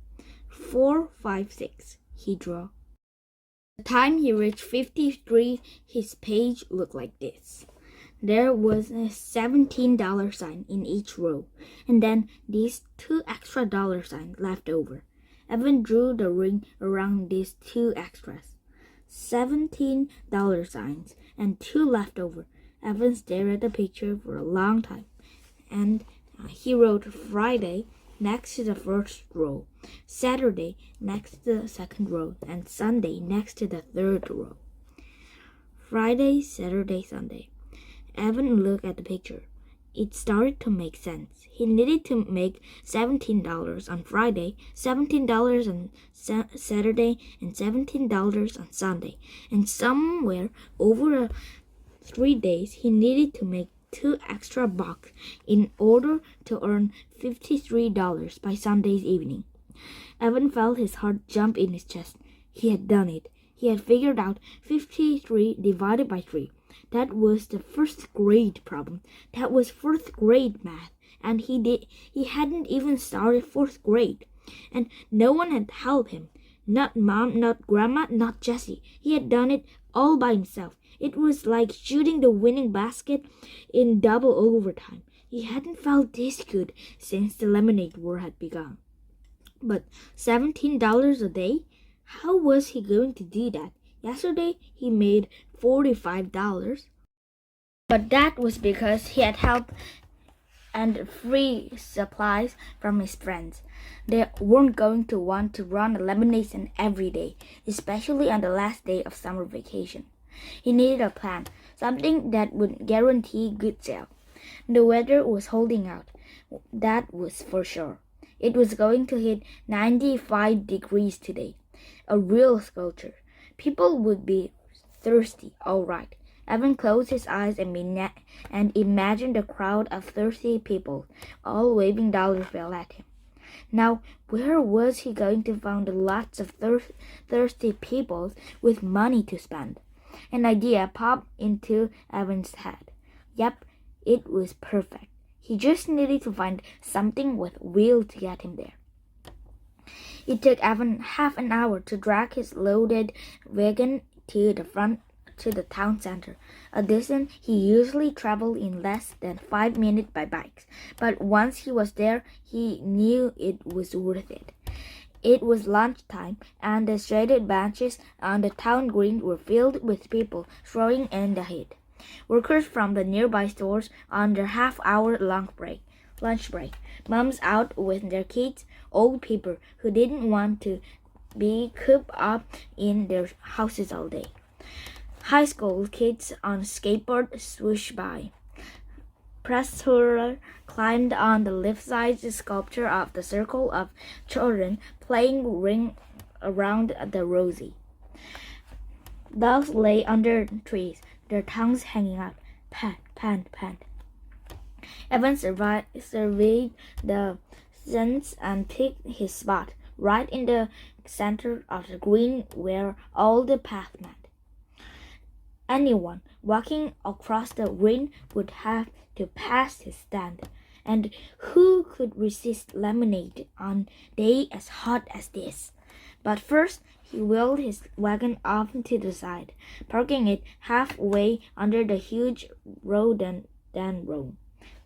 4, 5, 6. He drew. By the time he reached 53, his page looked like this. There was a $17 sign in each row, and then these 2 extra dollar signs left over. Evan drew the ring around these 2 extras. $17 signs and 2 left over. Evan stared at the picture for a long time, and he wrote Friday next to the first row, Saturday next to the second row, and Sunday next to the third row. Friday, Saturday, Sunday. Evan looked at the picture. It started to make sense. He needed to make $17 on Friday, $17 on Saturday, and $17 on Sunday. And somewhere over 3 days, he needed to make 2 extra bucks in order to earn $53 by Sunday's evening. Evan felt his heart jump in his chest. He had done it. He had figured out 53 divided by 3. That was the first grade problem. That was 4th grade math. And he hadn't even started 4th grade. And no one had helped him. Not Mom, not Grandma, not Jessie. He had done it all by himself. It was like shooting the winning basket in double overtime. He hadn't felt this good since the lemonade war had begun. But $17 a day? How was he going to do that? Yesterday he made $45. But that was because he had help and free supplies from his friends. They weren't going to want to run a lemonade stand every day, especially on the last day of summer vacation. He needed a plan, something that would guarantee good sales. The weather was holding out, that was for sure. It was going to hit 95 degrees today. A real sculpture. People would be thirsty, all right. Evan closed his eyes and imagined a crowd of thirsty people, all waving dollar bills at him. Now, where was he going to find lots of thirsty people with money to spend? An idea popped into Evan's head. Yep, it was perfect. He just needed to find something with wheels to get him there. It took Evan half an hour to drag his loaded wagon to the town center, a distance he usually traveled in less than 5 minutes by bike. But once he was there, he knew it was worth it. It was lunchtime, and the shaded benches on the town green were filled with people throwing in the heat. Workers from the nearby stores on their half-hour lunch break. Moms out with their kids, old people who didn't want to be cooped up in their houses all day. High school kids on skateboards swooshed by. Presser climbed on the life-size sculpture of the circle of children playing ring around the rosy. Dogs lay under trees, their tongues hanging out. Pant, pant, pant. Evan surveyed the scents and picked his spot, right in the center of the green where all the paths met. Anyone walking across the green would have to pass his stand, and who could resist lemonade on a day as hot as this? But first, he wheeled his wagon off to the side, parking it halfway under the huge rhododendron.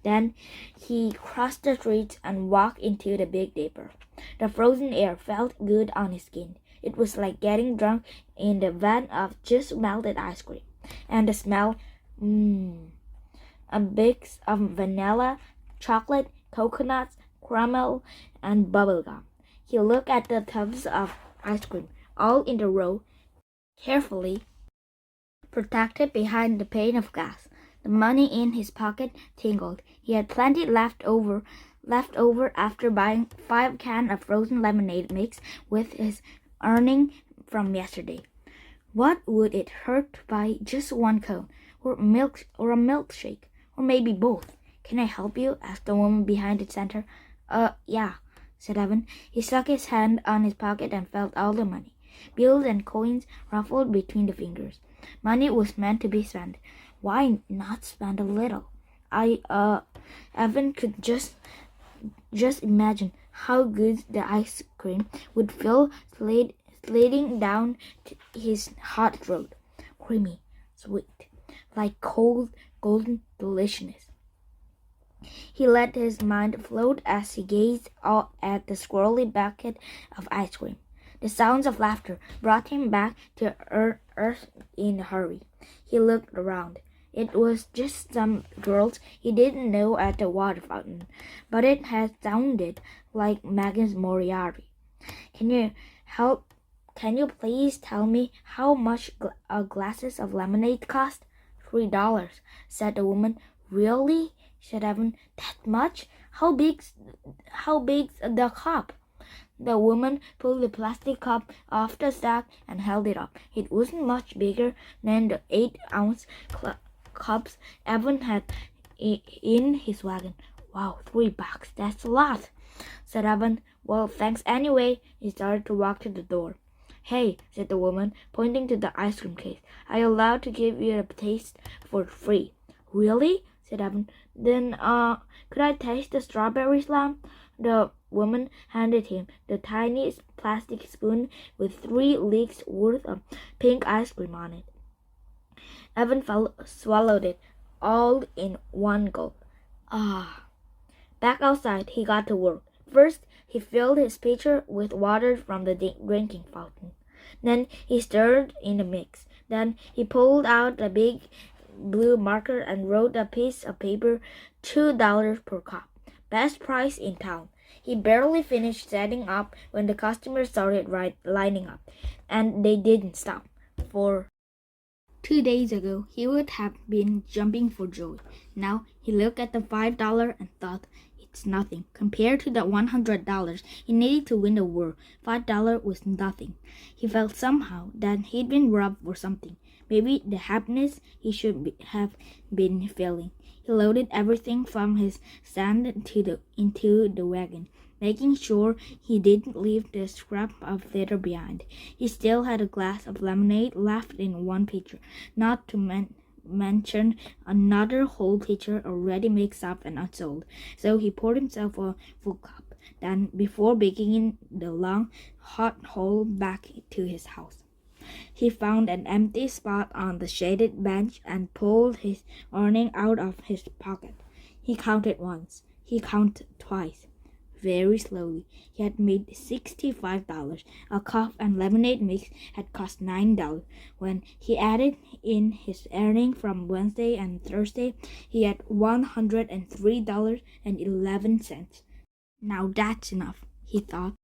Then he crossed the street and walked into the Big Dipper. The frozen air felt good on his skin. It was like getting drunk in the vat of just melted ice cream. And the smell, a mix of vanilla, chocolate, coconuts, caramel, and bubblegum. He looked at the tubs of ice cream, all in a row, carefully protected behind the pane of glass. The money in his pocket tingled. He had plenty left over left over after buying 5 cans of frozen lemonade mix with his earning from yesterday. What would it hurt to buy just 1 cone, or a milkshake, or maybe both? Can I help you? Asked the woman behind the center. Yeah, said Evan. He stuck his hand on his pocket and felt all the money. Bills and coins ruffled between the fingers. Money was meant to be spent. Why not spend a little? Evan could just imagine how good the ice cream would feel sliding down his hot throat. Creamy, sweet, like cold, golden deliciousness. He let his mind float as he gazed out at the squirrely bucket of ice cream. The sounds of laughter brought him back to earth in a hurry. He looked around. It was just some girls he didn't know at the water fountain, but it had sounded like Magnus Moriarty. Can you please tell me how much glasses of lemonade cost? $3, said the woman. Really? Said Evan. That much? How big's the cup? The woman pulled the plastic cup off the stack and held it up. It wasn't much bigger than the 8-ounce cups Evan had in his wagon. Wow, $3, that's a lot, said Evan. Well, thanks anyway. He started to walk to the door. Hey, said the woman, pointing to the ice cream case. Are you allowed to give you a taste for free? Really? Said Evan. Then, could I taste the strawberry slam? The woman handed him the tiny plastic spoon with 3 leagues worth of pink ice cream on it. Evan swallowed it all in one gulp. Back outside, he got to work. First, he filled his pitcher with water from the drinking fountain. Then he stirred in the mix. Then he pulled out a big blue marker and wrote a piece of paper, $2 per cup. Best price in town. He barely finished setting up when the customers started lining up, and they didn't stop. For 2 days ago, he would have been jumping for joy. Now he looked at the $5 and thought, it's nothing. Compared to the $100 he needed to win the war, $5 was nothing. He felt somehow that he'd been robbed for something. Maybe the happiness he should have been feeling. He loaded everything from his stand into the wagon, making sure he didn't leave the scrap of leather behind. He still had a glass of lemonade left in one pitcher, not to mention another whole pitcher already mixed up and unsold. So he poured himself a full cup. Then, before beginning the long, hot haul back to his house, he found an empty spot on the shaded bench and pulled his earning out of his pocket. He counted once. He counted twice. Very slowly. He had made $65. A cup and lemonade mix had cost $9. When he added in his earning from Wednesday and Thursday, he had $103.11. Now that's enough, he thought.